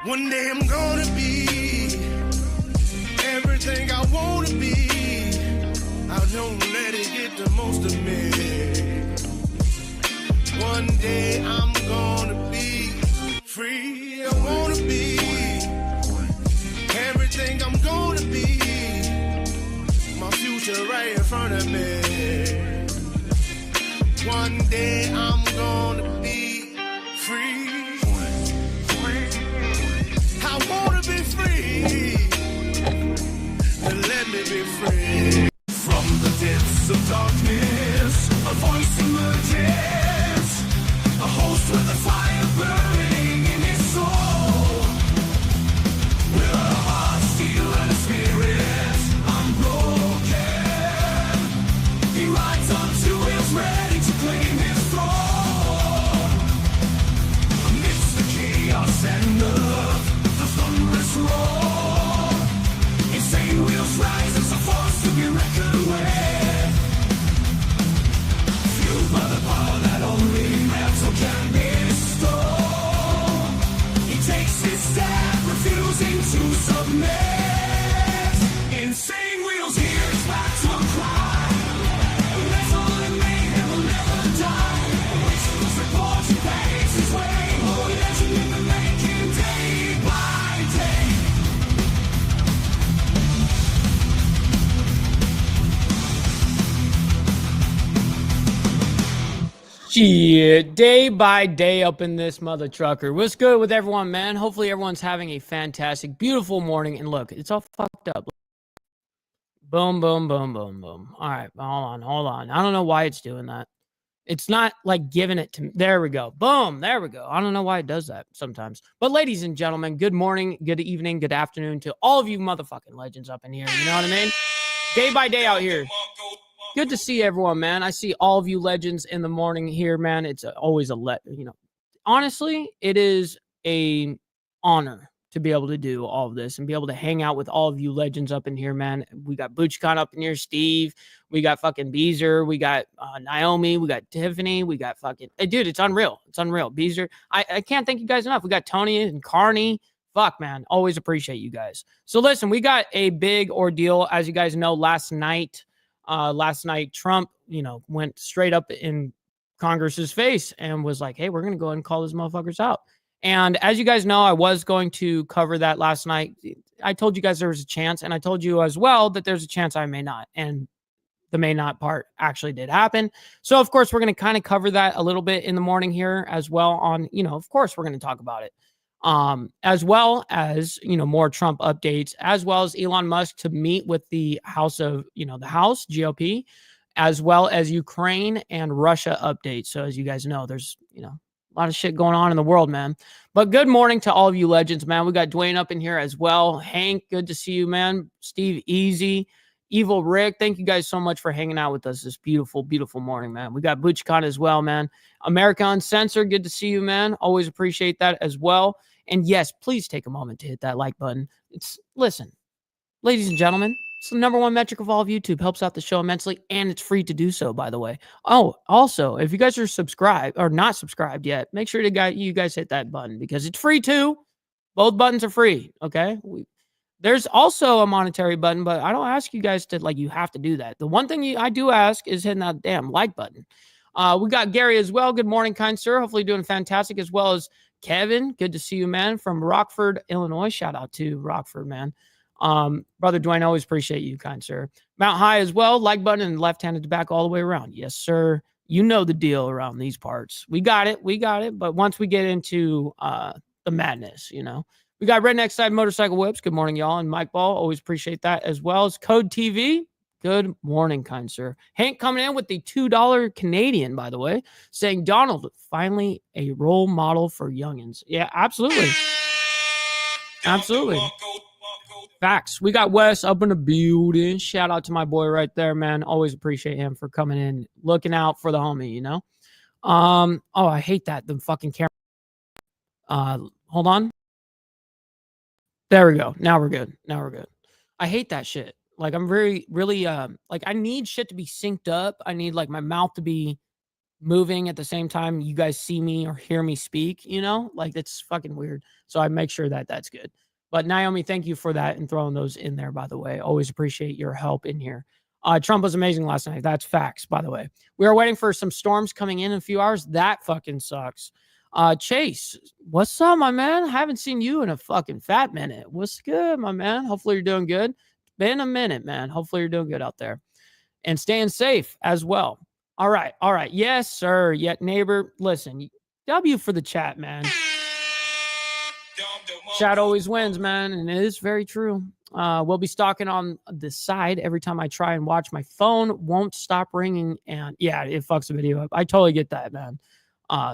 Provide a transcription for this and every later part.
One day I'm gonna be everything I wanna be. I don't let it get the most of me. One day I'm gonna be free. I wanna be everything I'm gonna be. My future right in front of me. One day I'm gonna be free. I wanna be free. Let me be free. From the depths of darkness, a voice emerges. A host with a fire burning in his soul. With a heart, steel, and a spirit unbroken. He rides on two wheels, ready to claim his throne. Amidst the chaos and the thunderous roar, insane wheels rise as a force to be reckoned with. Fueled by the power that only metal can bestow. He takes his stand, refusing to submit. Insane wheels hears back to a cry. Metal and mayhem will never die. Whistlers report he pays his way. Oh, legend in the making, day by day. Shit, day by day up in this mother trucker. What's good with everyone, man? Hopefully everyone's having a fantastic, beautiful morning. And look, it's all fucked up. Boom, boom, boom, boom, boom. All right, hold on. I don't know why it's doing that. It's not like giving it to me. There we go. Boom, there we go. I don't know why it does that sometimes. But ladies and gentlemen, good morning, good evening, good afternoon to all of you motherfucking legends up in here. You know what I mean? Day by day out here. Good to see everyone, man. I see all of you legends in the morning here, man. It's always honestly, it is a honor to be able to do all of this and be able to hang out with all of you legends up in here, man. We got ButchCon up in here, Steve. We got fucking Beezer. We got Naomi. We got Tiffany. We got fucking dude. It's unreal. It's unreal. Beezer. I can't thank you guys enough. We got Tony and Carney. Fuck, man. Always appreciate you guys. So listen, we got a big ordeal, as you guys know. Last night, Trump, went straight up in Congress's face and was like, hey, we're going to go ahead and call these motherfuckers out. And as you guys know, I was going to cover that last night. I told you guys there was a chance, and I told you as well that there's a chance I may not. And the may not part actually did happen. So, of course, we're going to kind of cover that a little bit in the morning here as well on, of course, we're going to talk about it. As well as, more Trump updates, as well as Elon Musk to meet with the House of, the House GOP, as well as Ukraine and Russia updates. So as you guys know, there's, a lot of shit going on in the world, man. But good morning to all of you legends, man. We got Dwayne up in here as well. Hank, good to see you, man. Steve, Easy, Evil Rick, thank you guys so much for hanging out with us this beautiful, beautiful morning, man. We got ButchCon as well, man. America Uncensored, good to see you, man. Always appreciate that as well. And yes, please take a moment to hit that like button. Listen, ladies and gentlemen, it's the #1 metric of all of YouTube. Helps out the show immensely, and it's free to do so, by the way. Oh, also, if you guys are subscribed or not subscribed yet, make sure you guys hit that button because it's free too. Both buttons are free, okay? There's also a monetary button, but I don't ask you guys to, you have to do that. The one thing I do ask is hitting that damn like button. We got Gary as well. Good morning, kind sir. Hopefully doing fantastic, as well as Kevin. Good to see you, man, from Rockford, Illinois. Shout out to Rockford, man. Brother Dwayne, always appreciate you, kind sir. Mount High as well. Like button and left-handed tobacco all the way around. Yes, sir. You know the deal around these parts. We got it. But once we get into the madness, we got Redneck Side Motorcycle Whips. Good morning, y'all. And Mike Ball, always appreciate that, as well as Code TV. Good morning, kind sir. Hank coming in with the $2 Canadian, by the way, saying Donald, finally a role model for youngins. Yeah, absolutely. Absolutely. Facts. We got Wes up in the building. Shout out to my boy right there, man. Always appreciate him for coming in, looking out for the homie, Oh, I hate that. The fucking camera. Hold on. There we go. Now we're good. I hate that shit. I'm really, I need shit to be synced up. I need my mouth to be moving at the same time you guys see me or hear me speak, you know, like it's fucking weird. So I make sure that that's good. But Naomi, thank you for that and throwing those in there, by the way. Always appreciate your help in here. Trump was amazing last night. That's facts, by the way. We are waiting for some storms coming in a few hours. That fucking sucks. Chase, what's up, my man? Haven't seen you in a fucking fat minute. What's good, my man? Hopefully you're doing good. It's been a minute, man. Hopefully you're doing good out there and staying safe as well. All right. All right. Yes, sir. Yet, neighbor, listen, W for the chat, man. Chat always wins, man. And it is very true. We'll be stalking on the side every time I try and watch. My phone won't stop ringing. And yeah, it fucks the video up. I totally get that, man.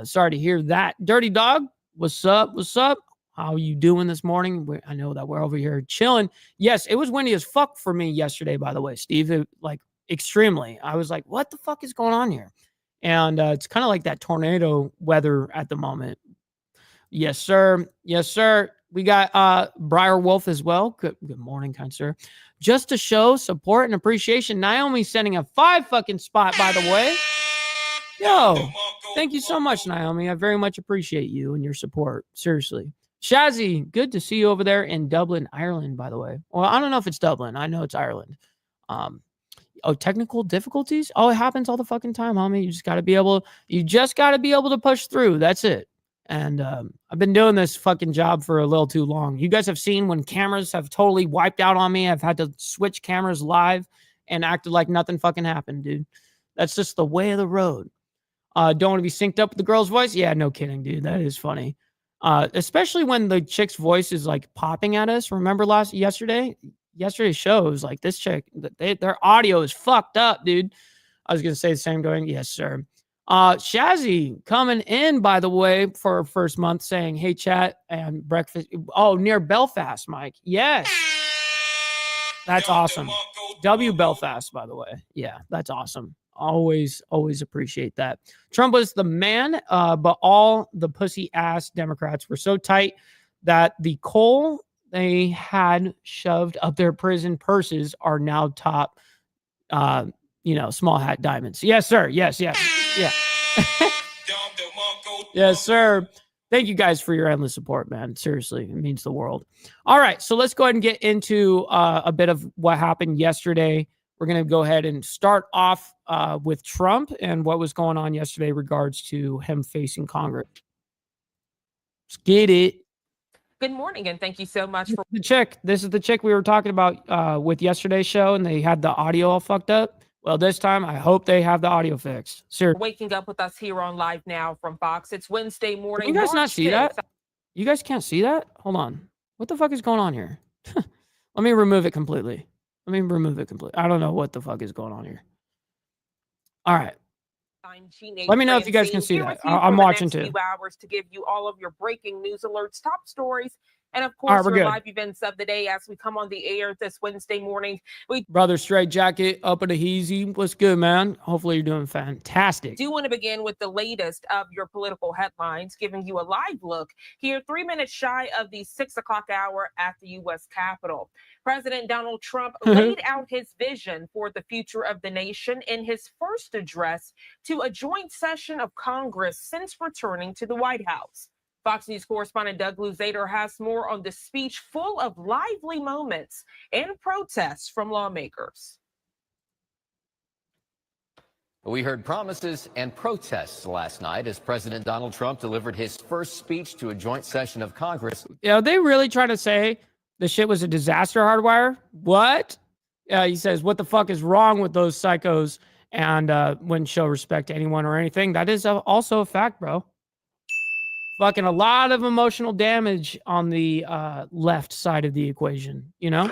Sorry to hear that. Dirty Dog, what's up? What's up? How you doing this morning? I know that we're over here chilling. Yes, it was windy as fuck for me yesterday, by the way, Steve. Extremely. I was like, what the fuck is going on here? And it's kind of like that tornado weather at the moment. Yes, sir. Yes, sir. We got Briar Wolf as well. Good morning, kind sir. Just to show support and appreciation, Naomi sending a 5 fucking spot, by the way. Yo, thank you so much, Naomi. I very much appreciate you and your support. Seriously. Shazzy, good to see you over there in Dublin, Ireland, by the way. Well, I don't know if it's Dublin. I know it's Ireland. Technical difficulties? Oh, it happens all the fucking time, homie. You just got to be able to push through. That's it. And I've been doing this fucking job for a little too long. You guys have seen when cameras have totally wiped out on me. I've had to switch cameras live and acted like nothing fucking happened, dude. That's just the way of the road. Don't want to be synced up with the girl's voice? Yeah, no kidding, dude. That is funny. Especially when the chick's voice is like popping at us. Remember yesterday's show was like this chick, their audio is fucked up, dude. I was going to say the same going, yes, sir. Shazzy coming in, by the way, for our first month saying, hey, chat and breakfast. Oh, near Belfast, Mike. Yes. That's awesome. W Belfast, by the way. Yeah, that's awesome. Always appreciate that. Trump was the man, but all the pussy ass Democrats were so tight that the coal they had shoved up their prison purses are now top, small hat diamonds. Yes, sir. Yes. Yeah. Yes, sir. Thank you guys for your endless support, man. Seriously, it means the world. All right, so let's go ahead and get into a bit of what happened yesterday. We're going to go ahead and start off with Trump and what was going on yesterday in regards to him facing Congress. Let's get it. Good morning, and thank you so much for the chick. This is the chick we were talking about with yesterday's show, and they had the audio all fucked up. Well, this time, I hope they have the audio fixed. Seriously. Waking up with us here on Live Now from Fox. It's Wednesday morning. Can you guys not see that? You guys can't see that? Hold on. What the fuck is going on here? Let me remove it completely. I don't know what the fuck is going on here. All right. Let me know if you guys can see that. I'm watching too. Few hours to give you all of your breaking news alerts, top stories, and of course, your live events of the day as we come on the air this Wednesday morning. Brother Straight Jacket up at a heezy. What's good, man? Hopefully you're doing fantastic. Do want to begin with the latest of your political headlines, giving you a live look here 3 minutes shy of the 6 o'clock hour at the U.S. Capitol. President Donald Trump laid out his vision for the future of the nation in his first address to a joint session of Congress since returning to the White House. Fox News correspondent Doug Luzader has more on the speech full of lively moments and protests from lawmakers. We heard promises and protests last night as President Donald Trump delivered his first speech to a joint session of Congress. Yeah, they really trying to say the shit was a disaster hardwire? What? He says, what the fuck is wrong with those psychos? And wouldn't show respect to anyone or anything. That is also a fact, bro. Fucking a lot of emotional damage on the left side of the equation, you know?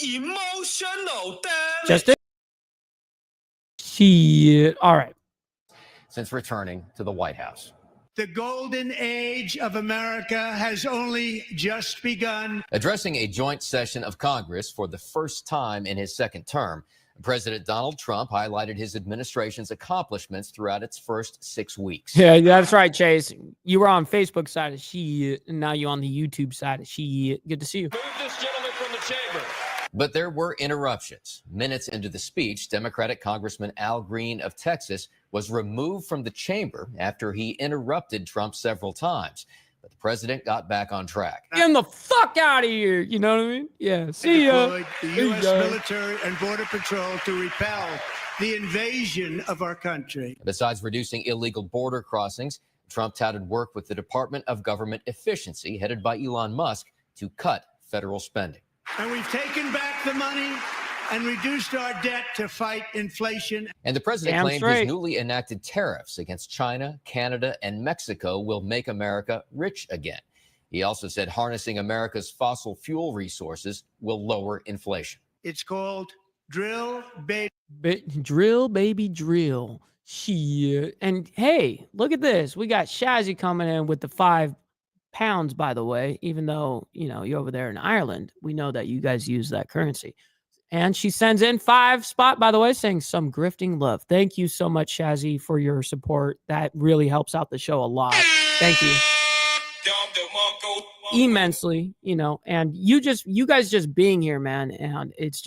Emotional damage. Just it. Shit. All right. Since returning to the White House. The golden age of America has only just begun. Addressing a joint session of Congress for the first time in his second term, President Donald Trump highlighted his administration's accomplishments throughout its first 6 weeks. Yeah, that's right, Chase. You were on Facebook side of shit, and now you're on the YouTube side of shit. Good to see you. Move this gentleman from the chamber. But there were interruptions. Minutes into the speech, Democratic Congressman Al Green of Texas was removed from the chamber after he interrupted Trump several times. But the president got back on track. Get him the fuck out of here. You know what I mean? Yeah. See ya. Deployed the There you U.S. go. military and border patrol to repel the invasion of our country. Besides reducing illegal border crossings, Trump touted work with the Department of Government Efficiency, headed by Elon Musk, to cut federal spending. And we've taken back the money and reduced our debt to fight inflation. And the president Damn claimed straight. his newly enacted tariffs against China, Canada, and Mexico will make America rich again. He also said harnessing America's fossil fuel resources will lower inflation. It's called drill, baby. Drill, baby, drill. Shit. And hey, look at this. We got Shazzy coming in with the £5, by the way, even though, you know, you're over there in Ireland. We know that you guys use that currency. And she sends in 5 spot, by the way, saying some grifting love. Thank you so much, Shazzy, for your support. That really helps out the show a lot. Thank you. Immensely, you know, and you guys just being here, man. And it's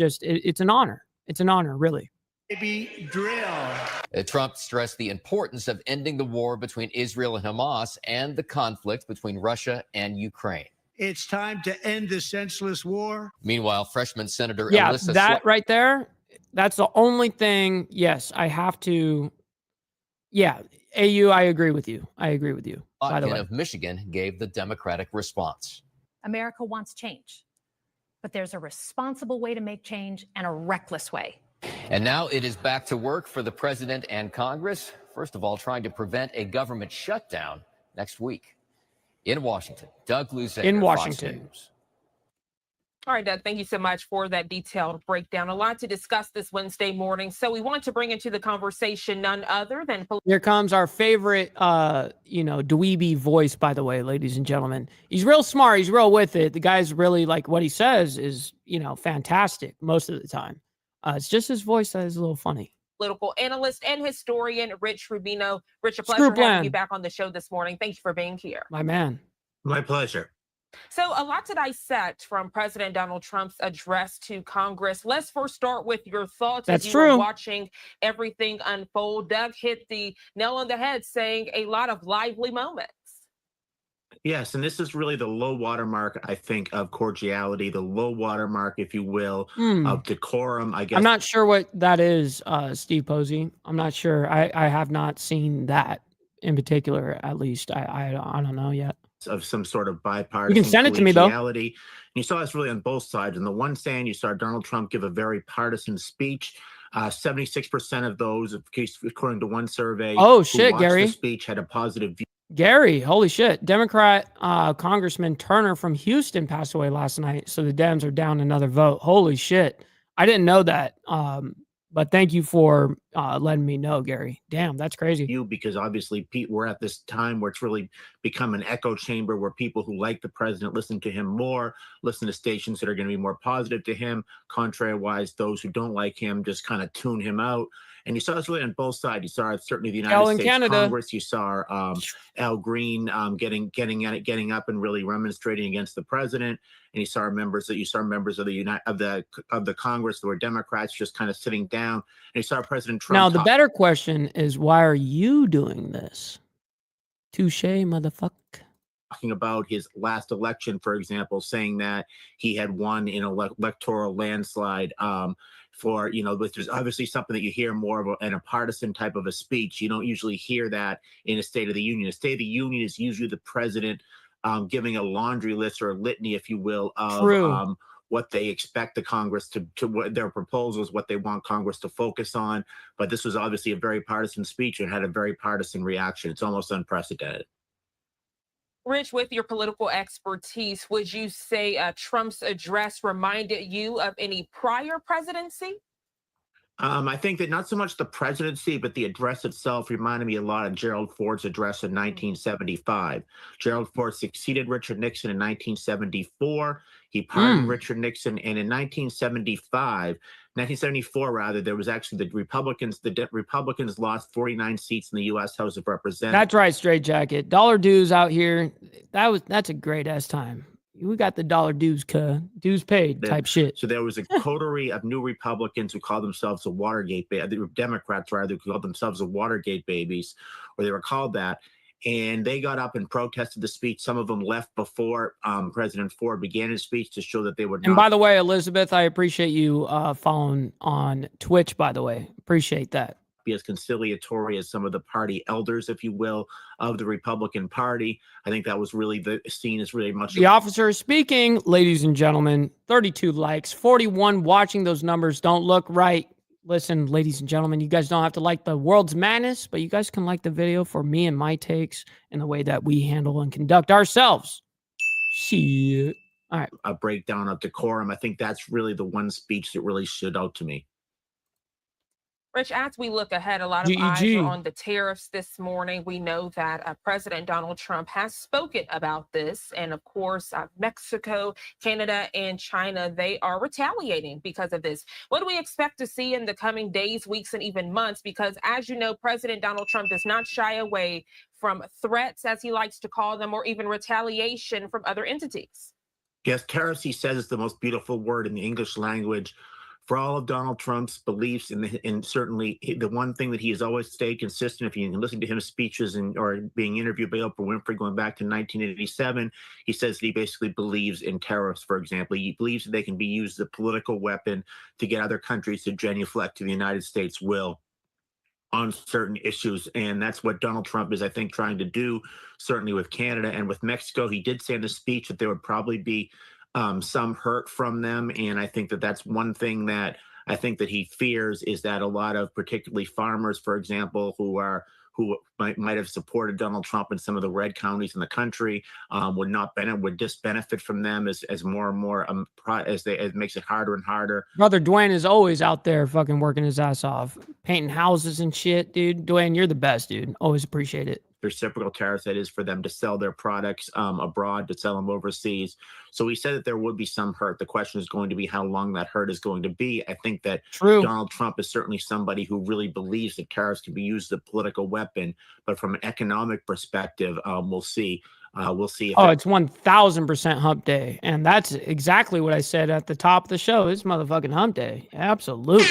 an honor. It's an honor, really. Baby drill. Trump stressed the importance of ending the war between Israel and Hamas and the conflict between Russia and Ukraine. It's time to end this senseless war. Meanwhile, freshman Senator Yeah, Alyssa that right there, that's the only thing. Yes, I have to. Yeah, AU, I agree with you. By the Slotkin way, of Michigan gave the Democratic response. America wants change, but there's a responsible way to make change and a reckless way. And now it is back to work for the president and Congress. First of all, trying to prevent a government shutdown next week. In Washington, Doug Luzader, In Fox Washington. News. All right, Doug, thank you so much for that detailed breakdown. A lot to discuss this Wednesday morning. So we want to bring into the conversation none other than here comes our favorite, dweeby voice, by the way, ladies and gentlemen. He's real smart. He's real with it. The guy's really, like, what he says is, fantastic most of the time. It's just his voice that is a little funny. political analyst and historian Rich Rubino. Rich, a Screw pleasure plan. having you back on the show this morning. Thank you for being here. My man. My pleasure. So a lot to dissect from President Donald Trump's address to Congress. Let's first start with your thoughts That's as you were true. watching everything unfold. Doug hit the nail on the head saying a lot of lively moments. Yes, and this is really the low watermark, I think, of cordiality, the low watermark, if you will, of decorum, I guess. I'm not sure what that is, Steve Posey. I'm not sure. I have not seen that in particular, at least. I don't know yet. Of some sort of bipartisan You can send it to me, though. collegiality. And you saw this really on both sides. On the one hand, you saw Donald Trump give a very partisan speech. 76% of those, according to one survey, Oh, who shit, watched Gary. the speech had a positive view. Gary, holy shit. Democrat Congressman Turner from Houston passed away last night. So the Dems are down another vote. Holy shit. I didn't know that. But thank you for letting me know, Gary. Damn, that's crazy. Because obviously, Pete, we're at this time where it's really become an echo chamber where people who like the president listen to him more, listen to stations that are going to be more positive to him. Contrary-wise, those who don't like him just kind of tune him out. And you saw this really on both sides. You saw certainly the United in States Canada. Congress. You saw Al Green getting up and really remonstrating against the president. And you saw members of the Congress that were Democrats just kind of sitting down. And you saw President Trump. Now, the better question is, why are you doing this? Touche, motherfucker. Talking about his last election, for example, saying that he had won in an electoral landslide. Which is obviously something that you hear more of in a partisan type of a speech. You don't usually hear that in a State of the Union. A State of the Union is usually the president giving a laundry list or a litany, if you will, of what they expect the Congress to what their proposals, what they want Congress to focus on. But this was obviously a very partisan speech and had a very partisan reaction. It's almost unprecedented. Rich, with your political expertise, would you say Trump's address reminded you of any prior presidency? I think that not so much the presidency, but the address itself reminded me a lot of Gerald Ford's address in 1975. Gerald Ford succeeded Richard Nixon in 1974. He pardoned Richard Nixon, and in 1974 rather, there was actually the Republicans lost 49 seats in the U.S. House of Representatives. That's right, straight jacket. Dollar dues out here. That's a great ass time. We got the dollar dues paid type shit. So there was a coterie of new Republicans who called themselves the Watergate, Democrats rather, who called themselves the Watergate babies, or they were called that. And they got up and protested the speech. Some of them left before President Ford began his speech to show that they would not. And by the way, Elizabeth, I appreciate you following on Twitch, by the way. Appreciate that. Be as conciliatory as some of the party elders, if you will, of the Republican Party. I think that was really seen as really much. The officer is speaking, ladies and gentlemen. 32 likes, 41 watching. Those numbers don't look right. Listen, ladies and gentlemen, you guys don't have to like the world's madness, but you guys can like the video for me and my takes and the way that we handle and conduct ourselves. Shit. All right. A breakdown of decorum. I think that's really the one speech that really stood out to me. Rich, as we look ahead, a lot of eyes are on the tariffs this morning. We know that President Donald Trump has spoken about this. And of course, Mexico, Canada, and China, they are retaliating because of this. What do we expect to see in the coming days, weeks, and even months? Because as you know, President Donald Trump does not shy away from threats, as he likes to call them, or even retaliation from other entities. Yes, tariffs, he says, is the most beautiful word in the English language. For all of Donald Trump's beliefs, and certainly the one thing that he has always stayed consistent, if you can listen to his speeches or being interviewed by Oprah Winfrey going back to 1987, he says that he basically believes in tariffs, for example. He believes that they can be used as a political weapon to get other countries to genuflect to the United States will on certain issues. And that's what Donald Trump is, I think, trying to do, certainly with Canada and with Mexico. He did say in the speech that there would probably be some hurt from them. And I think that that's one thing that I think that he fears, is that a lot of particularly farmers, for example, who might have supported Donald Trump in some of the red counties in the country would just benefit from them as more and more as it makes it harder and harder. Brother Dwayne is always out there fucking working his ass off, painting houses and shit, dude. Dwayne, you're the best, dude. Always appreciate it. Reciprocal tariffs, that is, for them to sell their products abroad, to sell them overseas. So he said that there would be some hurt. The question is going to be how long that hurt is going to be. I think that Donald Trump is certainly somebody who really believes that tariffs can be used as a political weapon. But from an economic perspective, we'll see. We'll see. It's 1,000% hump day. And that's exactly what I said at the top of the show. It's motherfucking hump day. Absolutely.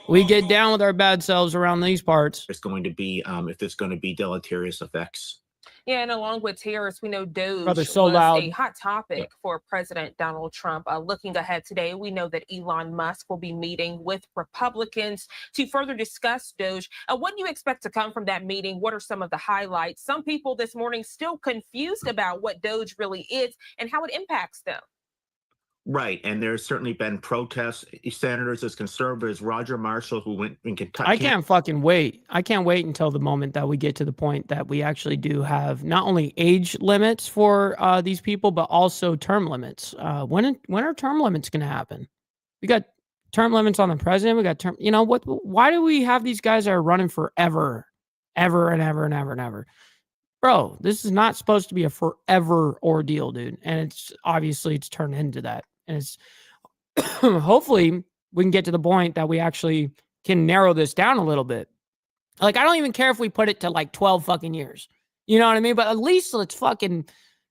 We get down with our bad selves around these parts. It's going to be, if there's going to be deleterious effects. Yeah, and along with tariffs, we know DOGE was loud. a hot topic for President Donald Trump. Looking ahead today, we know that Elon Musk will be meeting with Republicans to further discuss DOGE. What do you expect to come from that meeting? What are some of the highlights? Some people this morning still confused about what DOGE really is and how it impacts them. Right, and there's certainly been protests. Senators as conservatives, Roger Marshall, who went in Kentucky. I can't fucking wait. I can't wait until the moment that we get to the point that we actually do have not only age limits for these people, but also term limits. When are term limits going to happen? We got term limits on the president. We got term. You know what? Why do we have these guys that are running forever, ever and ever and ever and ever? Bro, this is not supposed to be a forever ordeal, dude. And it's obviously turned into that. And it's hopefully we can get to the point that we actually can narrow this down a little bit. Like, I don't even care if we put it to like 12 fucking years. You know what I mean? But at least let's fucking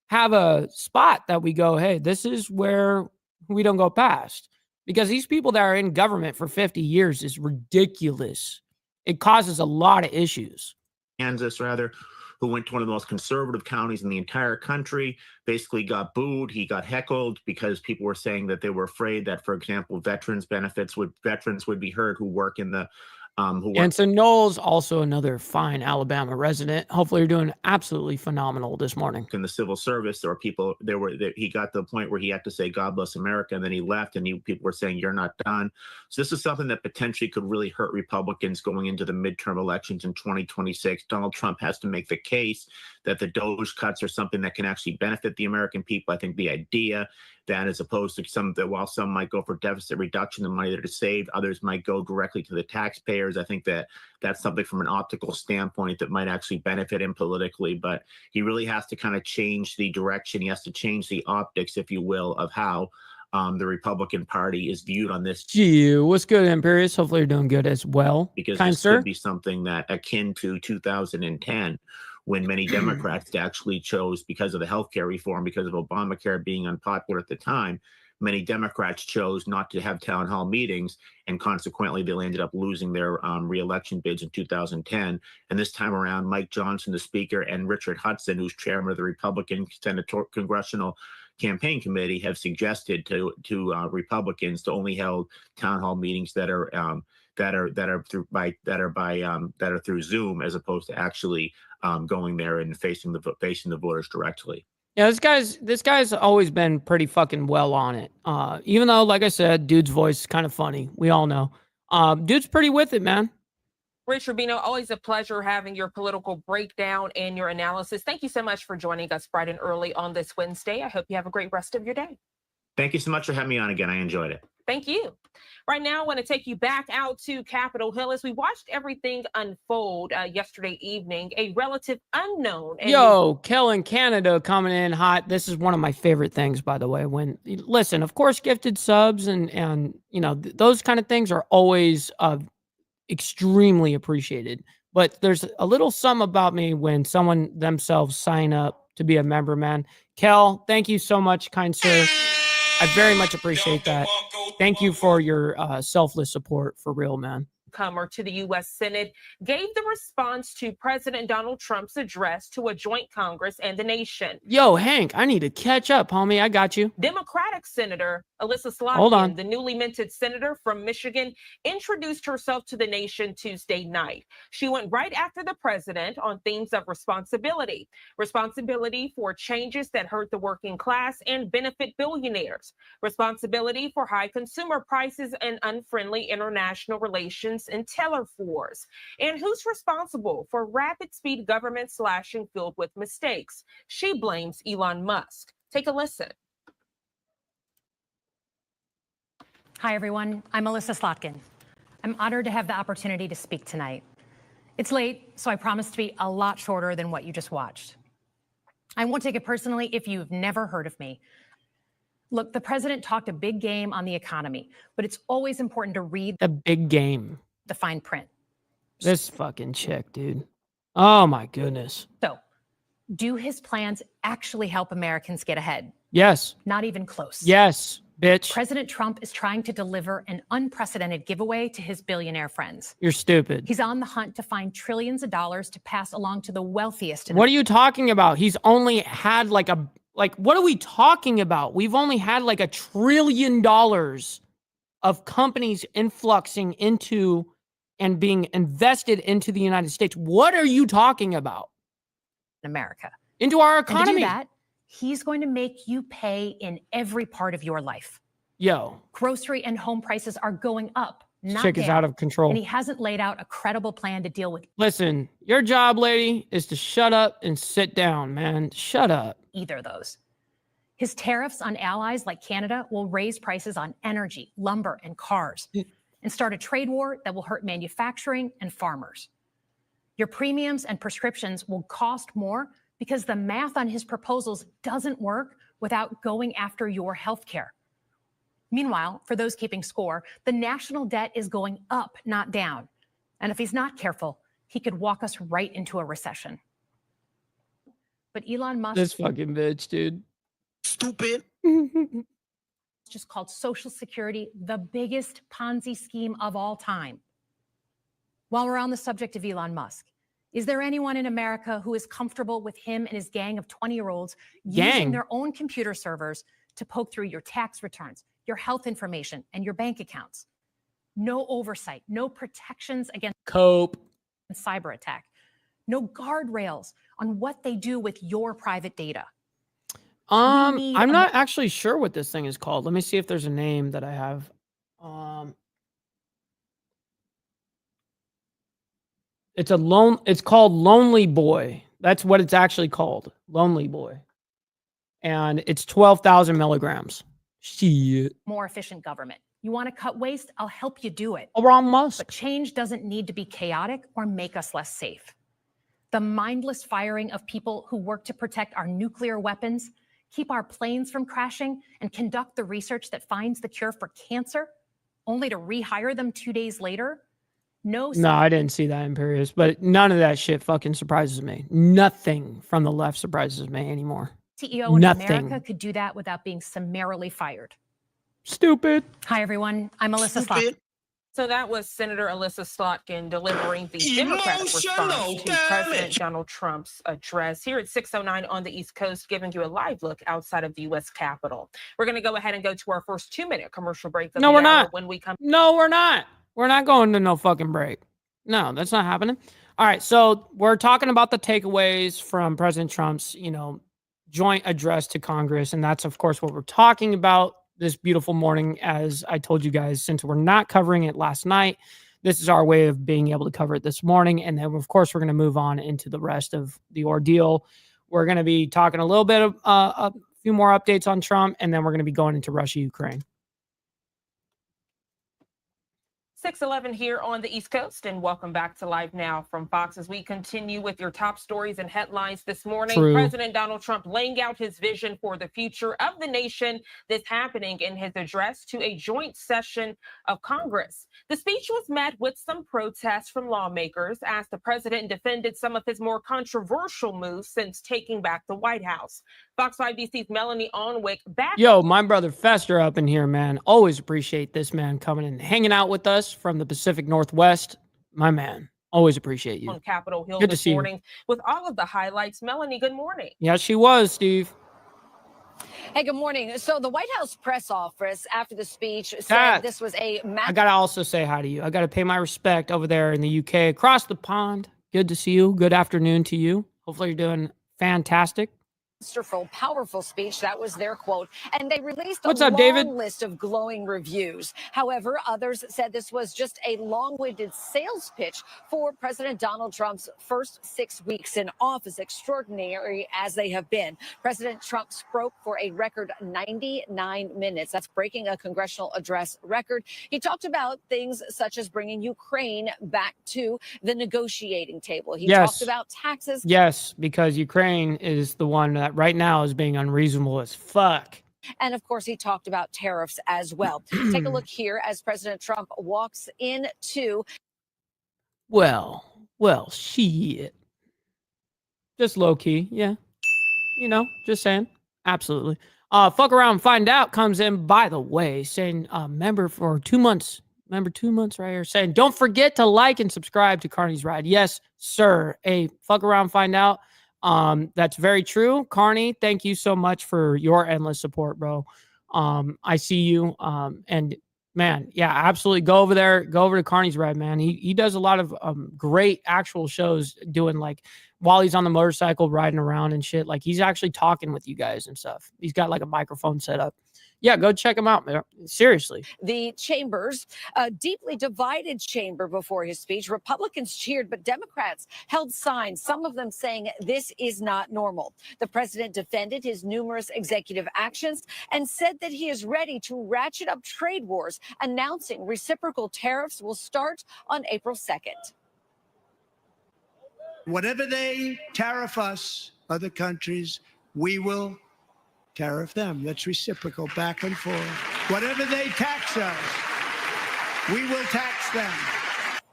have a spot that we go, hey, this is where we don't go past. Because these people that are in government for 50 years is ridiculous. It causes a lot of issues. Kansas, rather, who went to one of the most conservative counties in the entire country, basically got booed. He got heckled because people were saying that they were afraid that, for example, veterans would be hurt who work in the and so Noel's also another fine Alabama resident. Hopefully you're doing absolutely phenomenal this morning. In the civil service, there were people he got to the point where he had to say God bless America, and then he left, and people were saying you're not done. So this is something that potentially could really hurt Republicans going into the midterm elections in 2026. Donald Trump has to make the case that the DOGE cuts are something that can actually benefit the American people. I think the idea that, as opposed to while some might go for deficit reduction, the money that is saved, others might go directly to the taxpayers. I think that that's something from an optical standpoint that might actually benefit him politically. But he really has to kind of change the direction. He has to change the optics, if you will, of how the Republican Party is viewed on this. Gee, what's good, Imperius? Hopefully you're doing good as well. Because Kind this sir? could be something that akin to 2010, when many Democrats actually chose, because of the healthcare reform, because of Obamacare being unpopular at the time, many Democrats chose not to have town hall meetings, and consequently, they ended up losing their reelection bids in 2010. And this time around, Mike Johnson, the Speaker, and Richard Hudson, who's chairman of the Republican Congressional Campaign Committee, have suggested to Republicans to only hold town hall meetings that are through Zoom, as opposed to actually going there and facing the voters directly. Yeah, this guy's always been pretty fucking well on it. Even though, like I said, dude's voice is kind of funny. We all know. Dude's pretty with it, man. Rich Rubino, always a pleasure having your political breakdown and your analysis. Thank you so much for joining us bright and early on this Wednesday. I hope you have a great rest of your day. Thank you so much for having me on again. I enjoyed it. Thank you. Right now, I want to take you back out to Capitol Hill as we watched everything unfold yesterday evening. A relative unknown. Yo, Kel in Canada coming in hot. This is one of my favorite things, by the way. When listen, of course, gifted subs and you know those kind of things are always extremely appreciated. But there's a little something about me when someone themselves sign up to be a member, man. Kel, thank you so much, kind sir. I very much appreciate that. Thank you for your selfless support, for real, man. Comer to the U.S. Senate gave the response to President Donald Trump's address to a joint Congress and the nation. Yo, Hank, I need to catch up, homie. I got you. Democratic Senator Alyssa Hold on. Slotkin, the newly minted senator from Michigan, introduced herself to the nation Tuesday night. She went right after the president on themes of responsibility for changes that hurt the working class and benefit billionaires, responsibility for high consumer prices and unfriendly international relations and tariff wars, and who's responsible for rapid speed government slashing filled with mistakes. She blames Elon Musk. Take a listen. Hi, everyone. I'm Alyssa Slotkin. I'm honored to have the opportunity to speak tonight. It's late, so I promise to be a lot shorter than what you just watched. I won't take it personally if you've never heard of me. Look, the president talked a big game on the economy, but it's always important to read the big game, the fine print. This fucking chick, dude. Oh, my goodness. So, do his plans actually help Americans get ahead? Yes. Not even close. Yes, bitch. President Trump is trying to deliver an unprecedented giveaway to his billionaire friends. You're stupid. He's on the hunt to find trillions of dollars to pass along to the wealthiest. What are you talking about? He's only had what are we talking about? We've only had like $1 trillion of companies influxing into and being invested into the United States. What are you talking about? America. Into our economy. And to do that, he's going to make you pay in every part of your life. Yo. Grocery and home prices are going up, not chick is out of control. And he hasn't laid out a credible plan to deal with. Listen, your job, lady, is to shut up and sit down, man. Shut up. Either of those. His tariffs on allies like Canada will raise prices on energy, lumber, and cars, and start a trade war that will hurt manufacturing and farmers. Your premiums and prescriptions will cost more because the math on his proposals doesn't work without going after your health care. Meanwhile, for those keeping score, the national debt is going up, not down. And if he's not careful, he could walk us right into a recession. But Elon Musk... This fucking bitch, dude. Stupid. Just called Social Security the biggest Ponzi scheme of all time. While we're on the subject of Elon Musk, is there anyone in America who is comfortable with him and his gang of 20-year-olds using their own computer servers to poke through your tax returns, your health information, and your bank accounts? No oversight, no protections against cyber attack, no guardrails on what they do with your private data. I'm not actually sure what this thing is called. Let me see if there's a name that I have. It's called Lonely Boy. That's what it's actually called. Lonely Boy. And it's 12,000 milligrams. Shit. More efficient government. You want to cut waste? I'll help you do it. Elon Musk. But change doesn't need to be chaotic or make us less safe. The mindless firing of people who work to protect our nuclear weapons, keep our planes from crashing, and conduct the research that finds the cure for cancer, only to rehire them 2 days later, No, No, I didn't see that, Imperious, but none of that shit fucking surprises me. Nothing from the left surprises me anymore. CEO in Nothing. America could do that without being summarily fired. Stupid. Hi, everyone. I'm Alyssa Slotkin. So that was Senator Alyssa Slotkin delivering the Democratic response to President Donald Trump's address here at 6:09 on the East Coast, giving you a live look outside of the U.S. Capitol. We're going to go ahead and go to our first 2-minute commercial break. No, we're not. When we come. No, we're not. We're not going to no fucking break. No, that's not happening. All right, so we're talking about the takeaways from President Trump's, joint address to Congress, and that's of course what we're talking about this beautiful morning. As I told you guys, since we're not covering it last night, this is our way of being able to cover it this morning, and then of course we're going to move on into the rest of the ordeal. We're going to be talking a little bit of a few more updates on Trump, and then we're going to be going into Russia, Ukraine. 6:11 here on the East Coast, and welcome back to Live Now from Fox as we continue with your top stories and headlines this morning. True. President Donald Trump laying out his vision for the future of the nation. This happening in his address to a joint session of Congress. The speech was met with some protests from lawmakers as the president defended some of his more controversial moves since taking back the White House. Fox 5 DC's Melanie Onwick back. Yo, my brother Fester up in here, man. Always appreciate this man coming and hanging out with us from the Pacific Northwest. My man, always appreciate you. On Capitol Hill Good to this see morning with all of the highlights. Melanie, good morning. Yeah, she was, Steve. Hey, good morning. So the White House press office after the speech said this was a I got to also say hi to you. I got to pay my respect over there in the UK, across the pond. Good to see you. Good afternoon to you. Hopefully you're doing fantastic. masterful, powerful speech. That was their quote. And they released a long list of glowing reviews. However, others said this was just a long-winded sales pitch for President Donald Trump's first 6 weeks in office, extraordinary as they have been. President Trump spoke for a record 99 minutes. That's breaking a congressional address record. He talked about things such as bringing Ukraine back to the negotiating table. He talked about taxes. Yes, because Ukraine is the one that right now is being unreasonable as fuck. And of course, he talked about tariffs as well. Take a look here as President Trump walks into. Well, shit. Just low key, yeah. You know, just saying. Absolutely. Fuck around and find out comes in, by the way, saying member for 2 months. Member 2 months right here saying, don't forget to like and subscribe to Carney's Ride. Yes, sir. Hey, fuck around, find out. That's very true. Carney, thank you so much for your endless support, bro. I see you. And man, yeah, absolutely. Go over there. Go over to Carney's Ride, man. He does a lot of great actual shows doing like while he's on the motorcycle riding around and shit. Like he's actually talking with you guys and stuff. He's got like a microphone set up. Yeah, go check him out, man. Seriously. The chambers, a deeply divided chamber before his speech. Republicans cheered, but Democrats held signs, some of them saying this is not normal. The president defended his numerous executive actions and said that he is ready to ratchet up trade wars, announcing reciprocal tariffs will start on April 2nd. Whatever they tariff us, other countries, we will tariff them. That's reciprocal, back and forth. Whatever they tax us, we will tax them.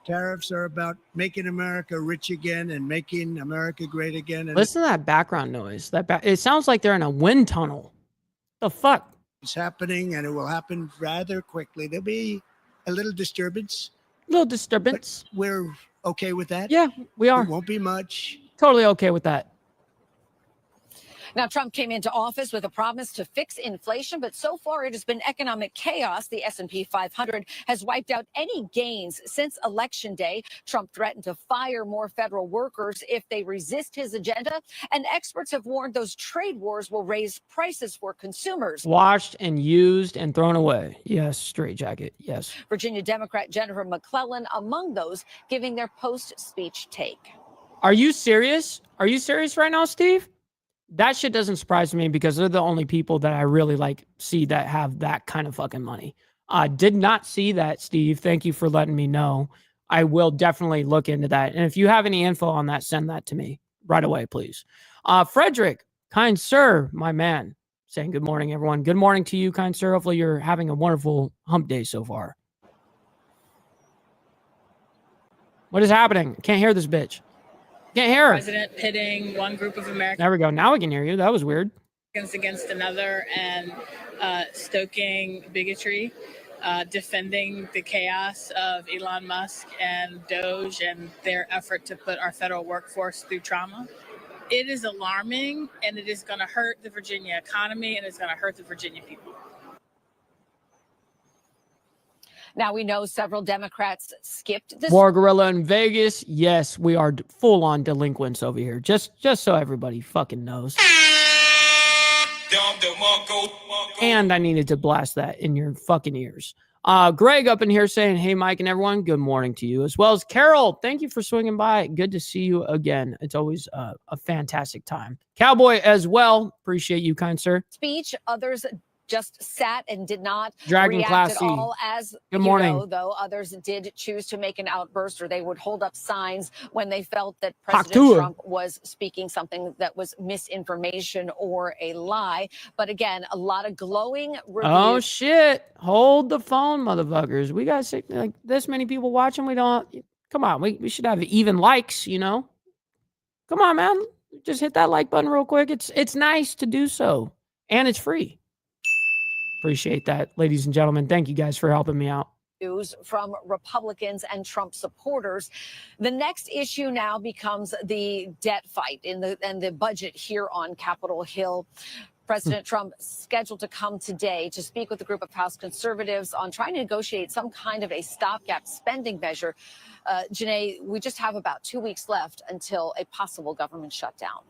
Tariffs are about making America rich again and making America great again. And listen to that background noise. It sounds like they're in a wind tunnel. The fuck? It's happening, and it will happen rather quickly. There'll be a little disturbance. But we're okay with that. Yeah, we are. It won't be much. Totally okay with that. Now, Trump came into office with a promise to fix inflation, but so far it has been economic chaos. The S&P 500 has wiped out any gains since Election Day. Trump threatened to fire more federal workers if they resist his agenda. And experts have warned those trade wars will raise prices for consumers. Washed and used and thrown away. Yes, straitjacket. Yes. Virginia Democrat Jennifer McClellan among those giving their post-speech take. Are you serious? Are you serious right now, Steve? That shit doesn't surprise me because they're the only people that I really like see that have that kind of fucking money. Did not see that, Steve. Thank you for letting me know. I will definitely look into that. And if you have any info on that, send that to me right away, please. Frederick, kind sir, my man, saying good morning, everyone. Good morning to you, kind sir. Hopefully you're having a wonderful hump day so far. What is happening? Can't hear this bitch. Can't hear her. President pitting one group of Americans There we go. Now I can hear you. That was weird. against another and stoking bigotry, defending the chaos of Elon Musk and Doge and their effort to put our federal workforce through trauma. It is alarming, and it is going to hurt the Virginia economy, and it's going to hurt the Virginia people. Now, we know several Democrats skipped this. War Gorilla in Vegas. Yes, we are full on delinquents over here. Just so everybody fucking knows. And I needed to blast that in your fucking ears. Greg up in here saying, hey, Mike and everyone, good morning to you, as well as Carol. Thank you for swinging by. Good to see you again. It's always a fantastic time. Cowboy as well. Appreciate you, kind sir. Speech. Others just sat and did not Dragon react Class at C. all. As Good morning. you know, though, others did choose to make an outburst, or they would hold up signs when they felt that President Trump was speaking something that was misinformation or a lie. But again, a lot of glowing reviews. Oh shit! Hold the phone, motherfuckers. We got like this many people watching. We don't. Come on, we should have even likes. You know. Come on, man. Just hit that like button real quick. It's nice to do so, and it's free. Appreciate that, ladies and gentlemen. Thank you guys for helping me out. News from Republicans and Trump supporters. The next issue now becomes the debt fight and the budget here on Capitol Hill. President Trump scheduled to come today to speak with a group of House conservatives on trying to negotiate some kind of a stopgap spending measure. Janae, we just have about 2 weeks left until a possible government shutdown.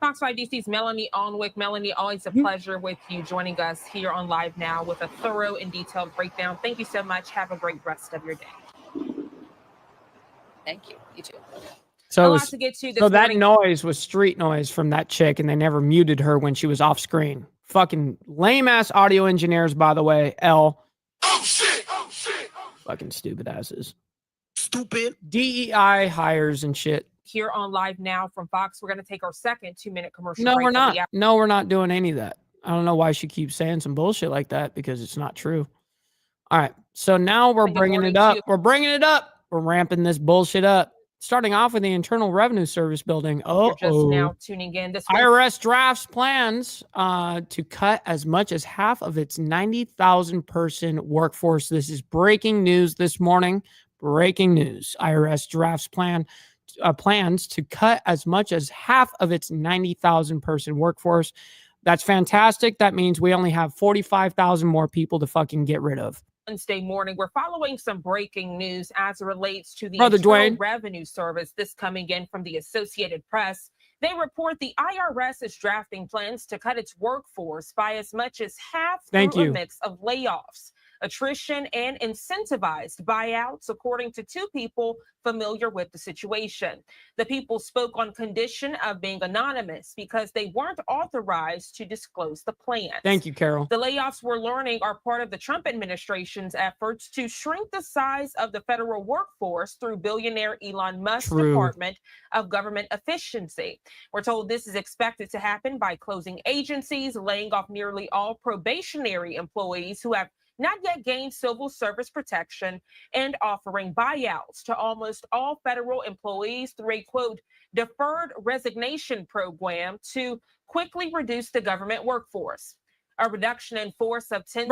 Fox 5 DC's Melanie Alnwick. Melanie, always a pleasure with you joining us here on Live Now with a thorough and detailed breakdown. Thank you so much. Have a great rest of your day. Thank you. You too. So, a lot to get to this that morning. noise was street noise from that chick, and they never muted her when she was off screen. Fucking lame ass audio engineers, by the way. L. Oh shit! Oh shit! Fucking stupid asses. Stupid. DEI hires and shit. Here on Live Now from Fox, we're going to take our second 2-minute commercial No, break. we're not. No, we're not doing any of that. I don't know why she keeps saying some bullshit like that, because it's not true. All right. So now we're bringing it up. We're bringing it up. We're ramping this bullshit up. Starting off with the Internal Revenue Service building. You're just now tuning in. This IRS drafts plans to cut as much as half of its 90,000 person workforce. This is breaking news this morning. Breaking news. IRS drafts plans to cut as much as half of its 90,000 person workforce. That's fantastic. That means we only have 45,000 more people to fucking get rid of. Wednesday morning, we're following some breaking news as it relates to the Brother Internal Dwayne. Revenue Service. This coming in from the Associated Press. They report the IRS is drafting plans to cut its workforce by as much as half through a mix of layoffs, attrition, and incentivized buyouts, according to two people familiar with the situation. The people spoke on condition of being anonymous because they weren't authorized to disclose the plan. Thank you, Carol. The layoffs we're learning are part of the Trump administration's efforts to shrink the size of the federal workforce through billionaire Elon Musk's Department of Government Efficiency. We're told this is expected to happen by closing agencies, laying off nearly all probationary employees who have not yet gained civil service protection, and offering buyouts to almost all federal employees through a, quote, deferred resignation program to quickly reduce the government workforce. A reduction in force of tens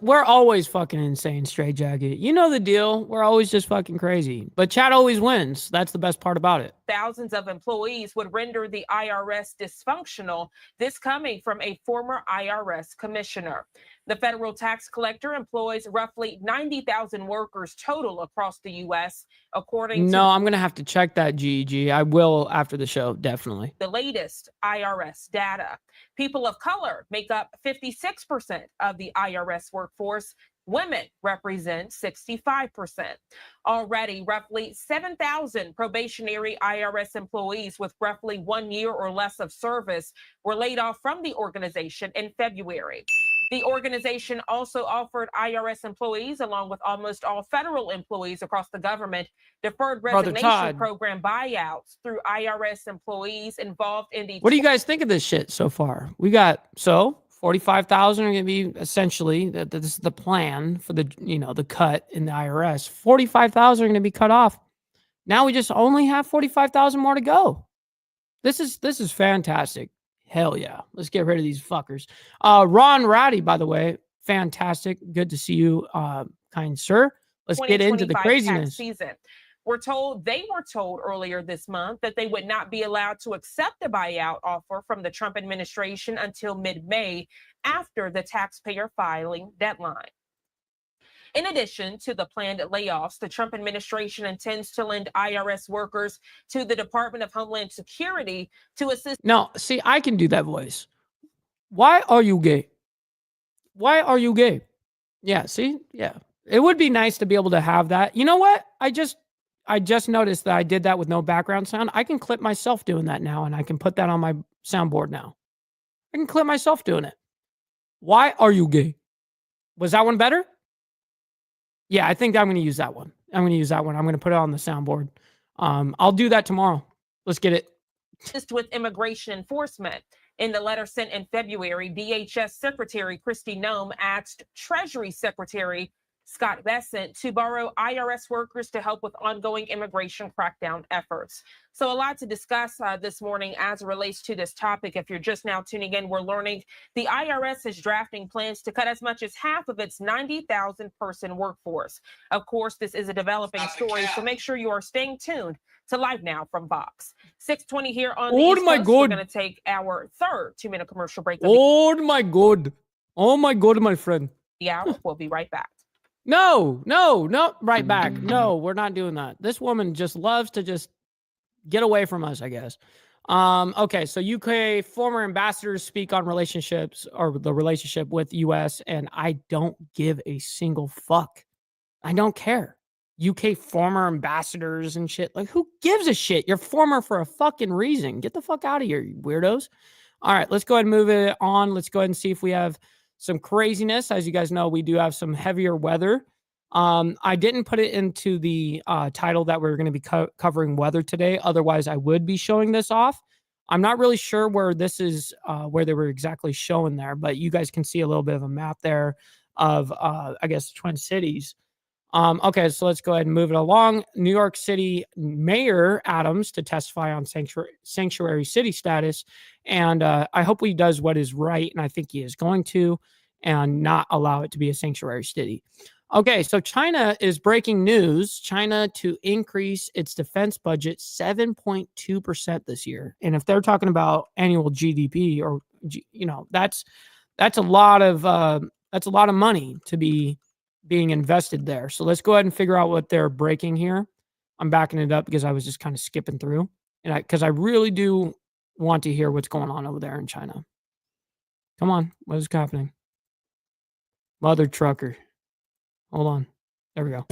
we're always fucking insane, Straight Jacket. You know the deal. We're always just fucking crazy. But Chad always wins. That's the best part about it. Thousands of employees would render the IRS dysfunctional. This coming from a former IRS commissioner. The federal tax collector employs roughly 90,000 workers total across the U.S., according to... No, I'm going to have to check that, GEG. I will after the show, definitely. The latest IRS data. People of color make up 56% of the IRS workforce. Women represent 65%. Already, roughly 7,000 probationary IRS employees with roughly 1 year or less of service were laid off from the organization in February. The organization also offered IRS employees, along with almost all federal employees across the government, deferred resignation program buyouts through IRS employees involved in the... What do you guys think of this shit so far? We got, 45,000 are going to be essentially, this is the plan for the, the cut in the IRS. 45,000 are going to be cut off. Now we just only have 45,000 more to go. This is fantastic. Hell yeah. Let's get rid of these fuckers. Ron Ratty, by the way, fantastic. Good to see you, kind sir. Let's get into the craziness. Tax season. They were told earlier this month that they would not be allowed to accept a buyout offer from the Trump administration until mid-May, after the taxpayer filing deadline. In addition to the planned layoffs, the Trump administration intends to lend IRS workers to the Department of Homeland Security to assist. Now, see, I can do that voice. Why are you gay? Why are you gay? Yeah, see? Yeah. It would be nice to be able to have that. You know what? I just noticed that I did that with no background sound. I can clip myself doing that now, and I can put that on my soundboard now. I can clip myself doing it. Why are you gay? Was that one better? Yeah, I think I'm going to use that one. I'm going to put it on the soundboard. I'll do that tomorrow. Let's get it. Just with immigration enforcement. In the letter sent in February, DHS Secretary Kristi Noem asked Treasury Secretary Scott Bessent to borrow IRS workers to help with ongoing immigration crackdown efforts. So a lot to discuss this morning as it relates to this topic. If you're just now tuning in, we're learning the IRS is drafting plans to cut as much as half of its 90,000 person workforce. Of course, this is a developing story, so make sure you are staying tuned to Live Now from Vox. 6:20 here on the East Coast. We're going to take our third 2-minute commercial break. Oh my God, my friend. The hour. We'll be right back. No, right back. No, we're not doing that. This woman just loves to just get away from us, I guess. Okay, so UK former ambassadors speak on relationships, or the relationship with US, and I don't give a single fuck. I don't care. UK former ambassadors and shit. Like, who gives a shit? You're former for a fucking reason. Get the fuck out of here, you weirdos. All right, let's go ahead and move it on. Let's go ahead and see if we have some craziness. As you guys know, we do have some heavier weather. I didn't put it into the title that we're going to be covering weather today. Otherwise, I would be showing this off. I'm not really sure where this is, where they were exactly showing there, but you guys can see a little bit of a map there of, I guess, Twin Cities. Okay, so let's go ahead and move it along. New York City Mayor Adams to testify on sanctuary city status. And I hope he does what is right, and I think he is going to, and not allow it to be a sanctuary city. Okay, so China is breaking news. China to increase its defense budget 7.2% this year. And if they're talking about annual GDP, or, that's a lot of money to be being invested there. So let's go ahead and figure out what they're breaking here. I'm backing it up because I was just kind of skipping through, and because I really do want to hear what's going on over there in China. Come on, what is happening? Mother trucker. Hold on. There we go.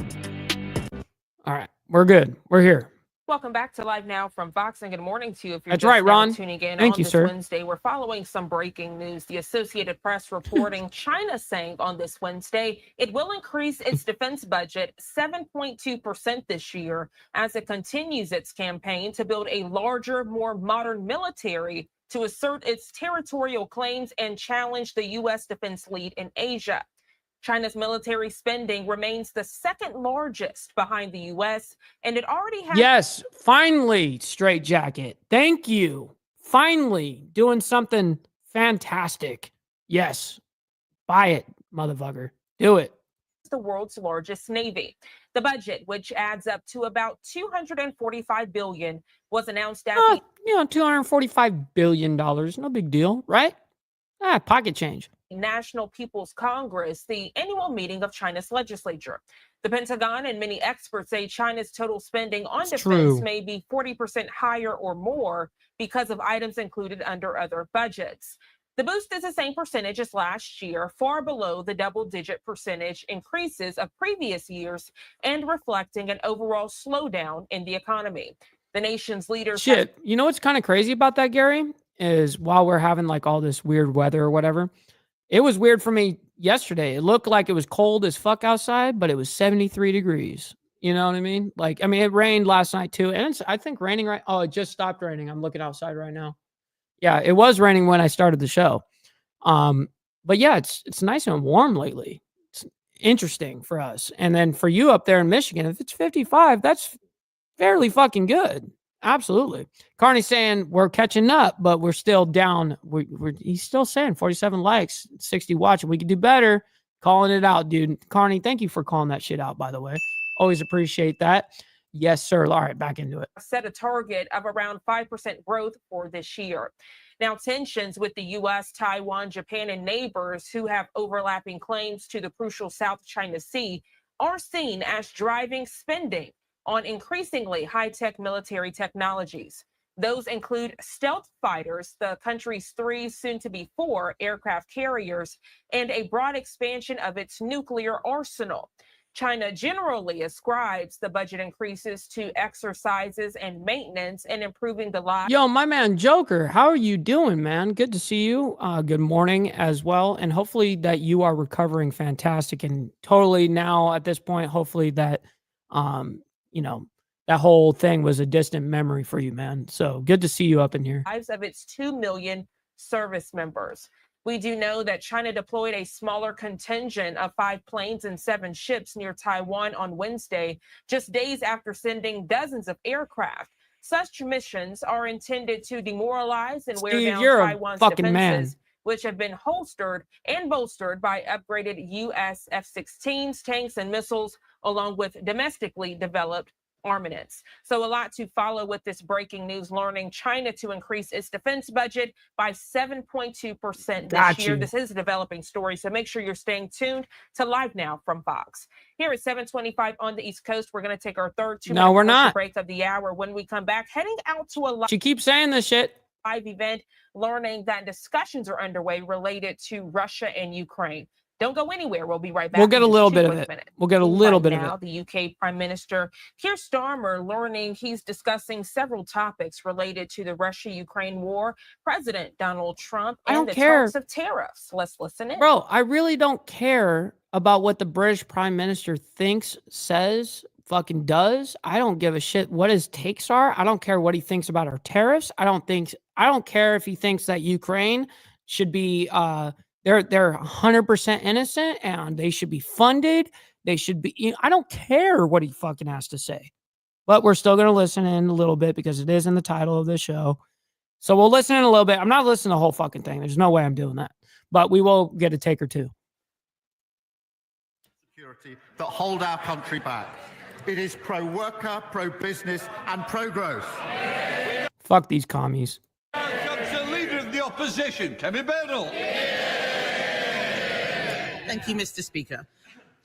All right, we're good. We're here. Welcome back to Live Now from Vox, and good morning to you. If you're That's right, Ron. Tuning in Thank on you, this sir. Wednesday, we're following some breaking news. The Associated Press reporting China saying on this Wednesday it will increase its defense budget 7.2% this year as it continues its campaign to build a larger, more modern military to assert its territorial claims and challenge the U.S. defense lead in Asia. China's military spending remains the second largest behind the U.S., and it already has... Yes, finally, Straight Jacket. Thank you. Finally, doing something fantastic. Yes, buy it, motherfucker. Do it. The world's largest navy. The budget, which adds up to about $245 billion, was announced at $245 billion. No big deal, right? Pocket change. National People's Congress, the annual meeting of China's legislature. The Pentagon and many experts say China's total spending on defense may be 40% higher or more because of items included under other budgets. The boost is the same percentage as last year, far below the double-digit percentage increases of previous years and reflecting an overall slowdown in the economy. The nation's leaders... You know what's kind of crazy about that, Gary? Is while we're having like all this weird weather or whatever, it was weird for me yesterday. It looked like it was cold as fuck outside, but it was 73 degrees. You know what I mean? It rained last night too. And I think raining right. Oh, it just stopped raining. I'm looking outside right now. Yeah, it was raining when I started the show. But yeah, it's nice and warm lately. It's interesting for us. And then for you up there in Michigan, if it's 55, that's fairly fucking good. Absolutely. Carney's saying we're catching up, but we're still down. He's still saying 47 likes, 60 watching. We could do better. Calling it out, dude. Carney, thank you for calling that shit out, by the way. Always appreciate that. Yes, sir. All right, back into it. Set a target of around 5% growth for this year. Now, tensions with the U.S., Taiwan, Japan, and neighbors who have overlapping claims to the crucial South China Sea are seen as driving spending on increasingly high-tech military technologies. Those include stealth fighters, the country's 3, soon-to-be 4 aircraft carriers, and a broad expansion of its nuclear arsenal. China generally ascribes the budget increases to exercises and maintenance and improving the lives. Yo, my man Joker, how are you doing, man? Good to see you. Good morning as well. And hopefully that you are recovering fantastic and totally now at this point, hopefully that, that whole thing was a distant memory for you, man. So good to see you up in here. Lives of its 2 million service members. We do know that China deployed a smaller contingent of 5 planes and 7 ships near Taiwan on Wednesday, just days after sending dozens of aircraft. Such missions are intended to demoralize and wear down Taiwan's defenses, which have been holstered and bolstered by upgraded U.S. F-16s, tanks, and missiles, along with domestically developed armaments. So a lot to follow with this breaking news, learning China to increase its defense budget by 7.2% this year. This is a developing story, so make sure you're staying tuned to Live Now from Fox. Here at 7:25 on the East Coast, we're going to take our third 2-minute break of the hour. When we come back, heading out to a She keeps saying this shit. Live event, learning that discussions are underway related to Russia and Ukraine. Don't go anywhere. We'll be right back. We'll get a little bit of it. We'll get a little bit of it. The UK Prime Minister Keir Starmer learning he's discussing several topics related to the Russia-Ukraine war, President Donald Trump, and the talks of tariffs. Let's listen in. Bro, I really don't care about what the British Prime Minister thinks, says, fucking does. I don't give a shit what his takes are. I don't care what he thinks about our tariffs. I don't care if he thinks that Ukraine should be they're 100% innocent and they should be funded. They should be, I don't care what he fucking has to say, but we're still going to listen in a little bit because it is in the title of the show. So we'll listen in a little bit. I'm not listening to the whole fucking thing. There's no way I'm doing that, but we will get a take or two. Security that hold our country back. It is pro-worker, pro-business and pro-growth. Fuck these commies. Comes the leader of the opposition, Kevin Bernal. Thank you, Mr. Speaker.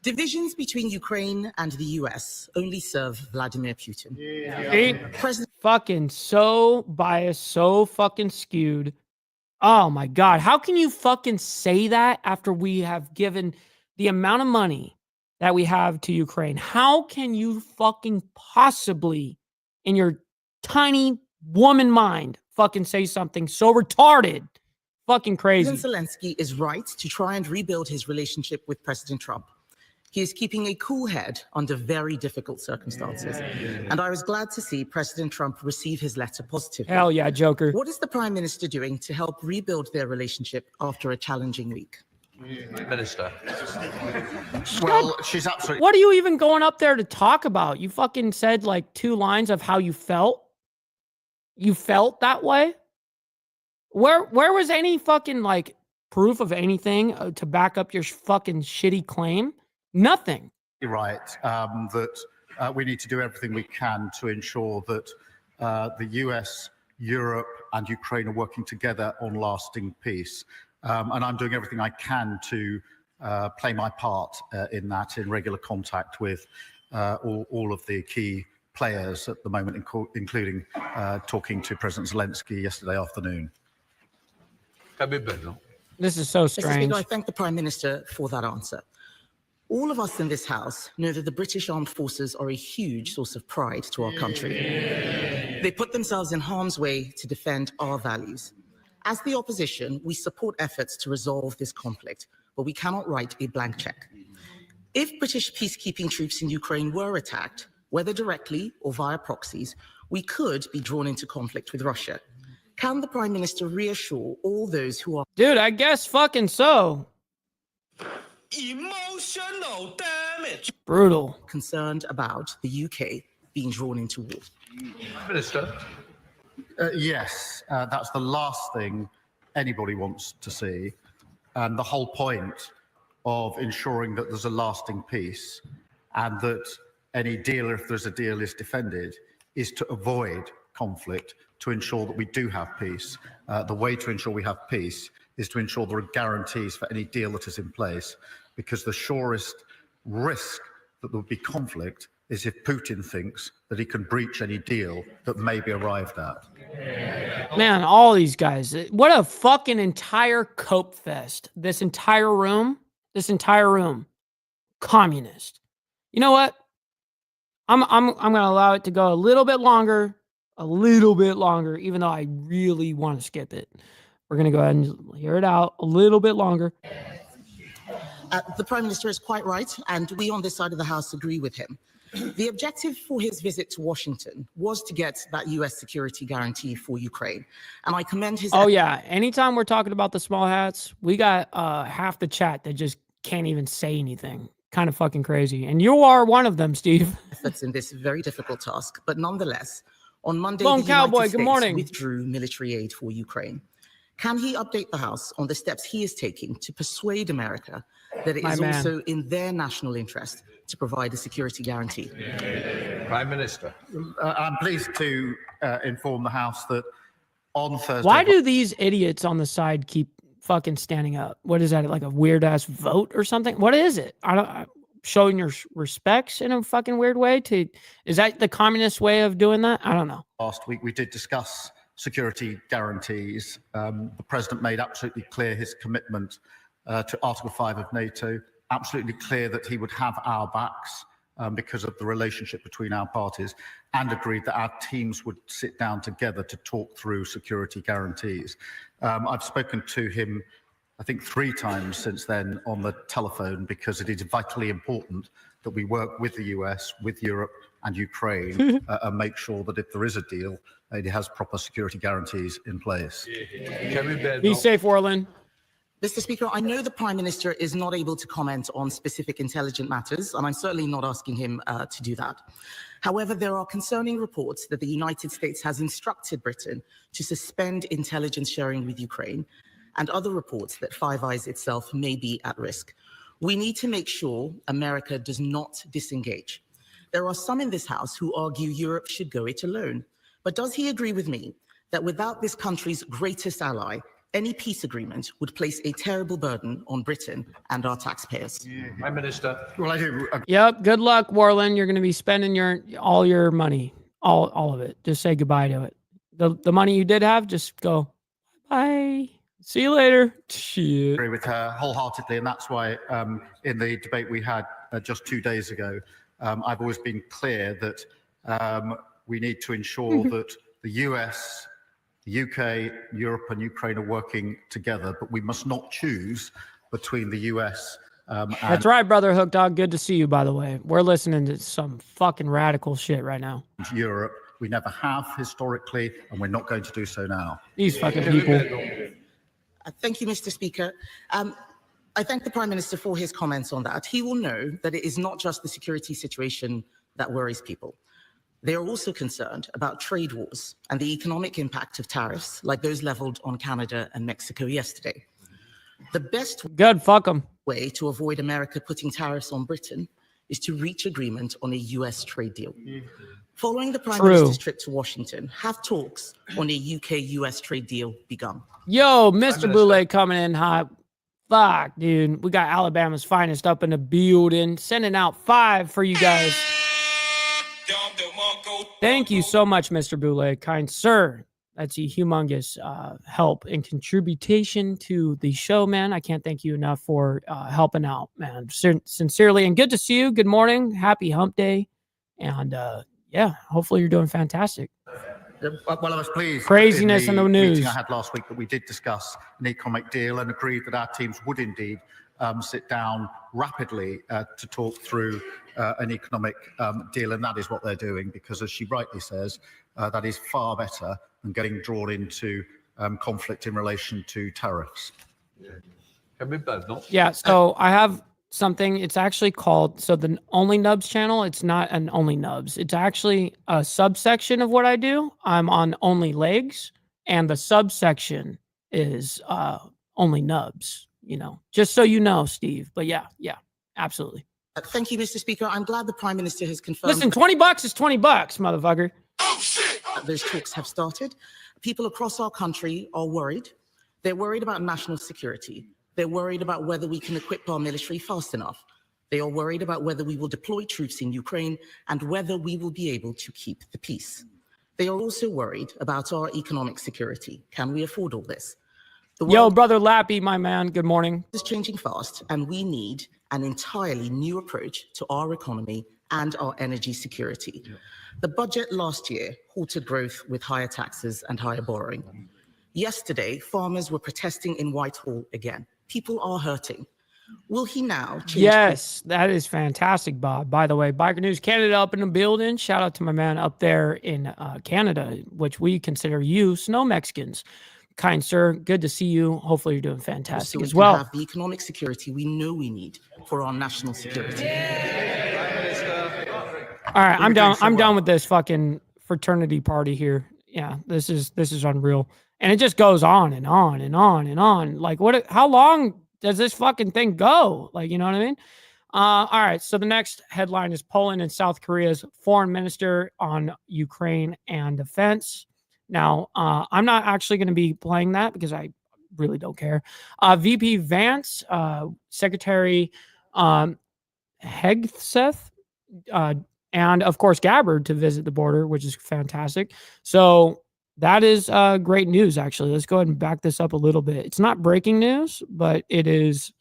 Divisions between Ukraine and the US only serve Vladimir Putin. President fucking so biased, so fucking skewed. Oh my God. How can you fucking say that after we have given the amount of money that we have to Ukraine? How can you fucking possibly, in your tiny woman mind, fucking say something so retarded? Fucking crazy. President Zelensky is right to try and rebuild his relationship with President Trump. He is keeping a cool head under very difficult circumstances. And I was glad to see President Trump receive his letter positively. Hell yeah, Joker. What is the Prime Minister doing to help rebuild their relationship after a challenging week? Minister. Well, she's absolutely... What are you even going up there to talk about? You fucking said like 2 lines of how you felt. You felt that way? Where was any fucking like proof of anything to back up your fucking shitty claim? Nothing. You're right. That we need to do everything we can to ensure that the US, Europe, and Ukraine are working together on lasting peace. And I'm doing everything I can to play my part in that, in regular contact with all of the key players at the moment, including talking to President Zelensky yesterday afternoon. This is so strange. I thank the Prime Minister for that answer. All of us in this House know that the British Armed Forces are a huge source of pride to our country. They put themselves in harm's way to defend our values. As the opposition, we support efforts to resolve this conflict, but we cannot write a blank check. If British peacekeeping troops in Ukraine were attacked, whether directly or via proxies, we could be drawn into conflict with Russia. Can the Prime Minister reassure all those who are... Dude, I guess fucking so. Emotional damage. Brutal. ...concerned about the UK being drawn into war? Minister. Yes, that's the last thing anybody wants to see. And the whole point of ensuring that there's a lasting peace and that any deal, if there's a deal, is defended, is to avoid conflict, to ensure that we do have peace. The way to ensure we have peace is to ensure there are guarantees for any deal that is in place, because the surest risk that there would be conflict is if Putin thinks that he can breach any deal that may be arrived at. Man, all these guys, what a fucking entire cope fest. This entire room, communist. You know what? I'm gonna allow it to go a little bit longer, even though I really want to skip it. We're gonna go ahead and hear it out a little bit longer. The Prime Minister is quite right, and we on this side of the House agree with him. The objective for his visit to Washington was to get that U.S. security guarantee for Ukraine. And I commend his... Oh, yeah. Anytime we're talking about the small hats, we got half the chat that just can't even say anything. Kind of fucking crazy. And you are one of them, Steve. ...efforts in this very difficult task. But nonetheless, on Monday, Lone the Cowboy, United good States morning. withdrew military aid for Ukraine. Can he update the House on the steps he is taking to persuade America that it is also in their national interest to provide a security guarantee? Prime Minister. I'm pleased to inform the House that on Thursday... Why do these idiots on the side keep fucking standing up? What is that, like a weird-ass vote or something? What is it? Showing your respects in a fucking weird way? Is that the communist way of doing that? I don't know. Last week we did discuss security guarantees. The President made absolutely clear his commitment to Article 5 of NATO, absolutely clear that he would have our backs because of the relationship between our parties, and agreed that our teams would sit down together to talk through security guarantees. I've spoken to him, I think, 3 times since then on the telephone, because it is vitally important that we work with the US, with Europe and Ukraine and make sure that if there is a deal, it has proper security guarantees in place. Be safe, Orlin. Mr. Speaker, I know the Prime Minister is not able to comment on specific intelligent matters, and I'm certainly not asking him to do that. However, there are concerning reports that the United States has instructed Britain to suspend intelligence sharing with Ukraine, and other reports that Five Eyes itself may be at risk. We need to make sure America does not disengage. There are some in this House who argue Europe should go it alone. But does he agree with me that without this country's greatest ally, any peace agreement would place a terrible burden on Britain and our taxpayers? Prime Minister. Well, I do. Yep. Good luck, Warland. You're going to be spending all your money, all of it. Just say goodbye to it. The money you did have, just go, bye. See you later. Shit. I agree with her wholeheartedly, and that's why in the debate we had just 2 days ago, I've always been clear that we need to ensure that the US, the UK, Europe and Ukraine are working together, but we must not choose between the US and... That's right, brother Hook Dog. Good to see you, by the way. We're listening to some fucking radical shit right now. Europe. We never have historically, and we're not going to do so now. These fucking people. Thank you, Mr. Speaker. I thank the Prime Minister for his comments on that. He will know that it is not just the security situation that worries people. They are also concerned about trade wars and the economic impact of tariffs like those leveled on Canada and Mexico yesterday. The best way to avoid America putting tariffs on Britain is to reach agreement on a US trade deal. Following the Prime Minister's trip to Washington, have talks on a UK-US trade deal begun? Yo, Mr. Boulay coming in hot. Fuck, dude. We got Alabama's finest up in the building. Sending out 5 for you guys. Thank you so much, Mr. Boulay. Kind sir. That's a humongous help and contribution to the show, man. I can't thank you enough for helping out, man. Sincerely. And good to see you. Good morning. Happy hump day. And yeah, hopefully you're doing fantastic. Well, I was pleased. Craziness in the news. Meeting I had last week that we did discuss an economic deal and agreed that our teams would indeed sit down rapidly to talk through an economic deal, and that is what they're doing, because as she rightly says, that is far better than getting drawn into conflict in relation to tariffs. Yeah, so I have something. It's actually called, so the Only Nubs channel, it's not an Only Nubs. It's actually a subsection of what I do. I'm on Only Legs, and the subsection is Only Nubs, just so you know, Steve. But yeah, absolutely. Thank you, Mr. Speaker. I'm glad the Prime Minister has confirmed. Listen, $20 is $20, motherfucker. Those talks have started. People across our country are worried. They're worried about national security. They're worried about whether we can equip our military fast enough. They are worried about whether we will deploy troops in Ukraine and whether we will be able to keep the peace. They are also worried about our economic security. Can we afford all this? Yo, Brother Lappy, my man, good morning. Is changing fast, and we need an entirely new approach to our economy and our energy security. The budget last year halted growth with higher taxes and higher borrowing. Yesterday, farmers were protesting in Whitehall again. People are hurting. Will he now change? Yes, that is fantastic, Bob. By the way, Biker News Canada up in the building. Shout out to my man up there in Canada, which we consider you snow Mexicans. Kind sir, good to see you. Hopefully you're doing fantastic as well. Have the economic security we know we need for our national security. All right, I'm done. I'm done with this fucking fraternity party here. Yeah, this is unreal. And it just goes on and on and on and on. Like, how long does this fucking thing go? Like, you know what I mean? All right. So the next headline is Poland and South Korea's foreign minister on Ukraine and defense. Now, I'm not actually going to be playing that because I really don't care. VP Vance, Secretary Hegseth, and of course Gabbard to visit the border, which is fantastic. So that is great news, actually. Let's go ahead and back this up a little bit. It's not breaking news, but it is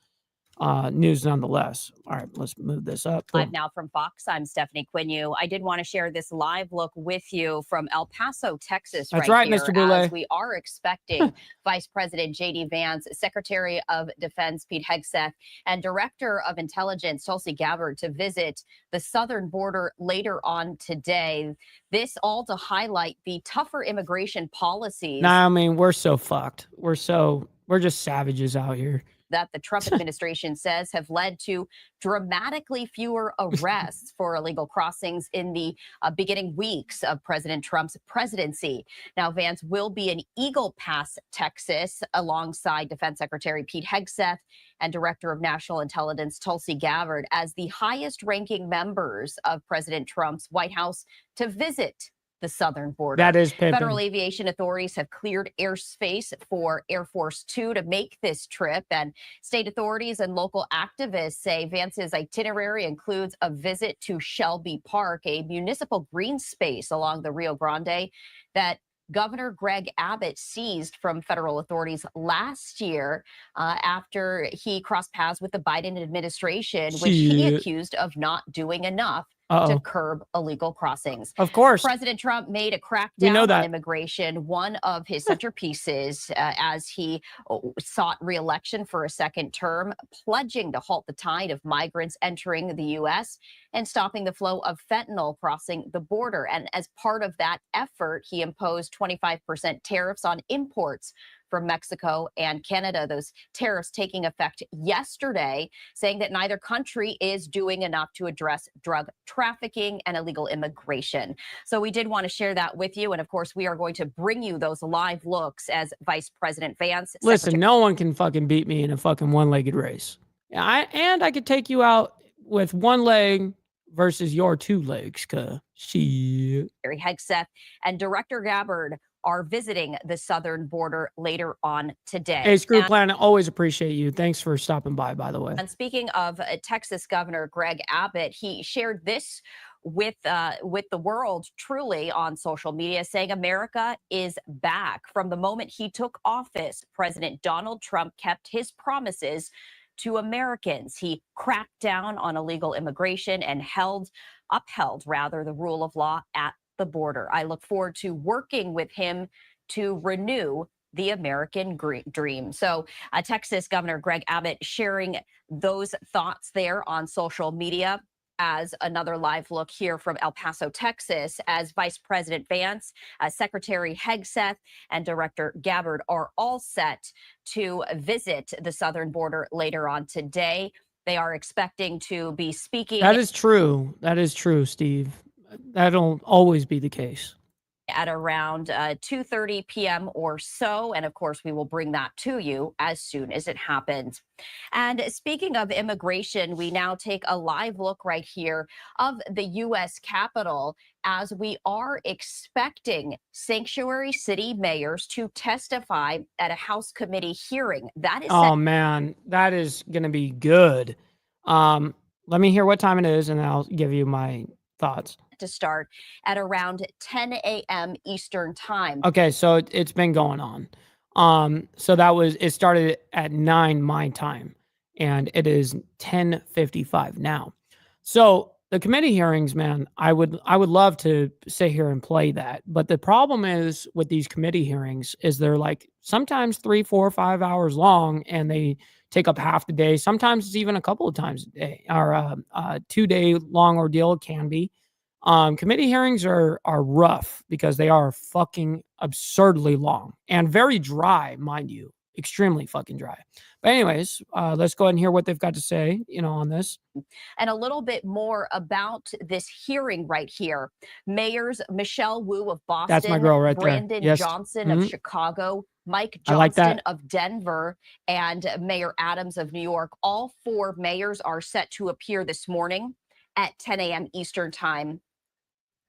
news nonetheless. All right, let's move this up. Live now from Fox, I'm Stephanie Quinu. I did want to share this live look with you from El Paso, Texas. That's right, here, Mr. Boulay. as we are expecting Vice President J.D. Vance, Secretary of Defense Pete Hegseth, and Director of Intelligence Tulsi Gabbard to visit the southern border later on today. This all to highlight the tougher immigration policies. Nah, I mean, we're so fucked. We're just savages out here. That the Trump administration says have led to dramatically fewer arrests for illegal crossings in the beginning weeks of President Trump's presidency. Now, Vance will be in Eagle Pass, Texas, alongside Defense Secretary Pete Hegseth and Director of National Intelligence Tulsi Gabbard as the highest-ranking members of President Trump's White House to visit the southern border. That is pimping. Federal aviation authorities have cleared airspace for Air Force Two to make this trip, and state authorities and local activists say Vance's itinerary includes a visit to Shelby Park, a municipal green space along the Rio Grande that Governor Greg Abbott seized from federal authorities last year after he crossed paths with the Biden administration, which he accused of not doing enough to curb illegal crossings. Of course. President Trump made a crackdown on immigration one of his centerpieces as he sought re-election for a second term, pledging to halt the tide of migrants entering the U.S. and stopping the flow of fentanyl crossing the border. And as part of that effort, he imposed 25% tariffs on imports from Mexico and Canada. Those tariffs taking effect yesterday, saying that neither country is doing enough to address drug trafficking and illegal immigration. So we did want to share that with you. And of course, we are going to bring you those live looks as Vice President Vance. Listen, no one can fucking beat me in a fucking one-legged race. I could take you out with one leg versus your two legs, cuz shit. Secretary Hegseth and Director Gabbard are visiting the southern border later on today. Hey, Screw Planet, always appreciate you. Thanks for stopping by the way. And speaking of Texas Governor Greg Abbott, he shared this with the world truly on social media, saying America is back. From the moment he took office, President Donald Trump kept his promises to Americans. He cracked down on illegal immigration and upheld the rule of law at the border. I look forward to working with him to renew the American dream. So Texas Governor Greg Abbott sharing those thoughts there on social media. As another live look here from El Paso, Texas, as Vice President Vance, Secretary Hegseth, and Director Gabbard are all set to visit the southern border later on today. They are expecting to be speaking. That is true. That is true, Steve. That'll always be the case. At around 2:30 p.m. or so. And of course, we will bring that to you as soon as it happens. And speaking of immigration, we now take a live look right here of the U.S. Capitol as we are expecting sanctuary city mayors to testify at a House committee hearing. That is. Oh, man, that is going to be good. Let me hear what time it is, and I'll give you my thoughts. To start at around 10 a.m. Eastern time. Okay, so it's been going on. So it started at 9 my time, and it is 10:55 now. So the committee hearings, man, I would love to sit here and play that, but the problem is with these committee hearings is they're like sometimes 3, 4, 5 hours long, and they take up half the day. Sometimes it's even a couple of times a day, or a 2-day long ordeal. It can be. Committee hearings are rough because they are fucking absurdly long and very dry, mind you, extremely fucking dry. But anyways, let's go ahead and hear what they've got to say, on this. And a little bit more about this hearing right here. Mayors Michelle Wu of Boston, that's my girl right Brandon there. Yes. Johnson of Chicago, Mike I like Johnston that. of Denver, and Mayor Adams of New York. All 4 mayors are set to appear this morning at 10 a.m. Eastern time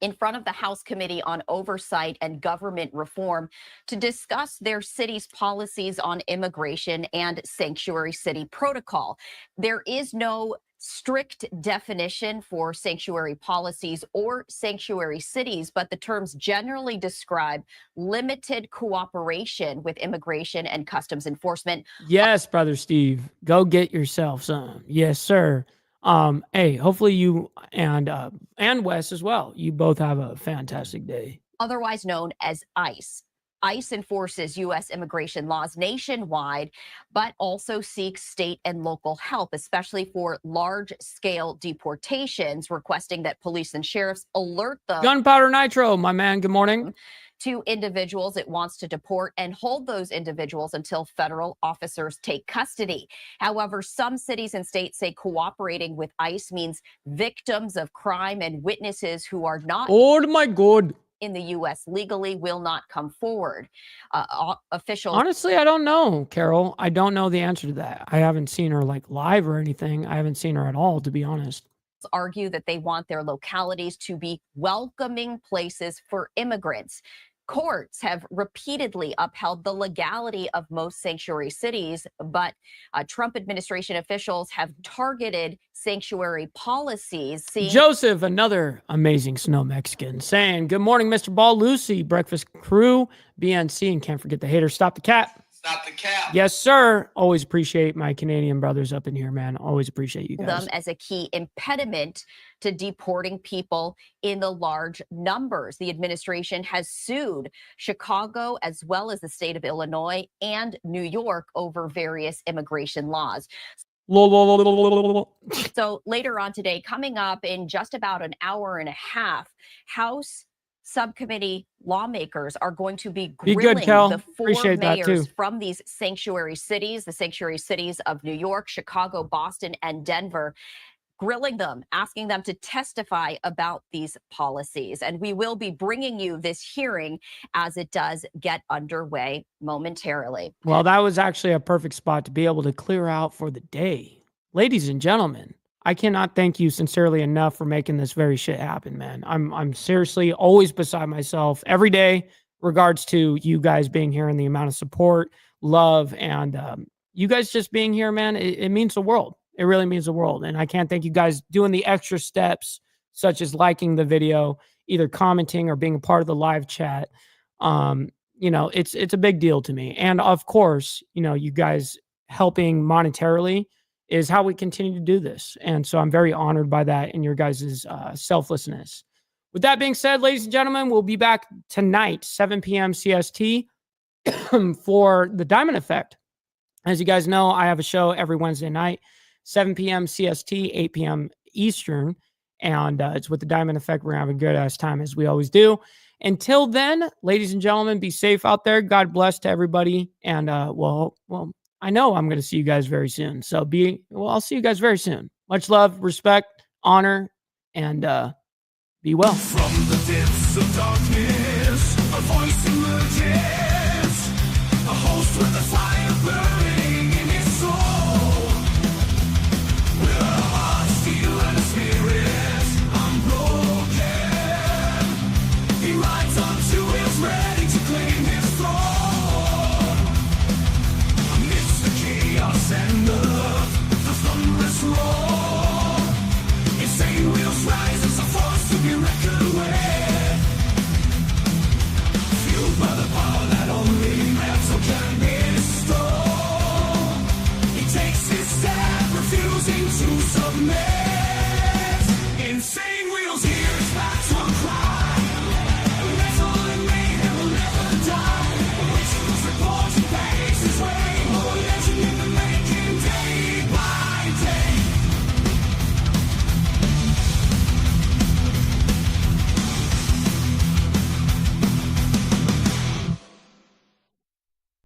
in front of the House Committee on Oversight and Government Reform to discuss their city's policies on immigration and sanctuary city protocol. There is no strict definition for sanctuary policies or sanctuary cities, but the terms generally describe limited cooperation with immigration and customs enforcement. Yes, brother Steve, go get yourself some. Yes, sir. Hey, hopefully you and Wes as well. You both have a fantastic day. Otherwise known as ICE. ICE enforces U.S. immigration laws nationwide, but also seeks state and local help, especially for large-scale deportations, requesting that police and sheriffs alert them. Gunpowder Nitro, my man, good morning. To individuals it wants to deport and hold those individuals until federal officers take custody. However, some cities and states say cooperating with ICE means victims of crime and witnesses who are not. Oh my God. In the U.S. legally will not come forward. Officials. Honestly, I don't know, Carol. I don't know the answer to that. I haven't seen her like live or anything. I haven't seen her at all, to be honest. Argue that they want their localities to be welcoming places for immigrants. Courts have repeatedly upheld the legality of most sanctuary cities, but Trump administration officials have targeted sanctuary policies. Joseph, another amazing snow Mexican, saying, good morning, Mr. Ball, Lucy, Breakfast Crew, BNC, and can't forget the haters. Stop the cat. Stop the cap. Yes, sir. Always appreciate my Canadian brothers up in here, man. Always appreciate you guys. Them as a key impediment to deporting people in the large numbers. The administration has sued Chicago as well as the state of Illinois and New York over various immigration laws. So later on today, coming up in just about an hour and a half, House subcommittee lawmakers are going to be grilling the 4 mayors from these sanctuary cities, the sanctuary cities of New York, Chicago, Boston, and Denver, grilling them, asking them to testify about these policies. And we will be bringing you this hearing as it does get underway momentarily. Well, that was actually a perfect spot to be able to clear out for the day. Ladies and gentlemen, I cannot thank you sincerely enough for making this very shit happen, man. I'm seriously always beside myself every day, regards to you guys being here and the amount of support, love, and you guys just being here, man. It means the world. It really means the world. And I can't thank you guys doing the extra steps, such as liking the video, either commenting or being a part of the live chat. It's a big deal to me. And of course, you guys helping monetarily is how we continue to do this. And so I'm very honored by that and your guys' selflessness. With that being said, ladies and gentlemen, we'll be back tonight, 7 p.m. CST for the Diamond Effect. As you guys know, I have a show every Wednesday night, 7 p.m. CST, 8 p.m. Eastern. And it's with the Diamond Effect. We're going to have a good-ass time, as we always do. Until then, ladies and gentlemen, be safe out there. God bless to everybody. And, well, I know I'm going to see you guys very soon. So I'll see you guys very soon. Much love, respect, honor, and be well. From the depths of darkness, a voice emerges.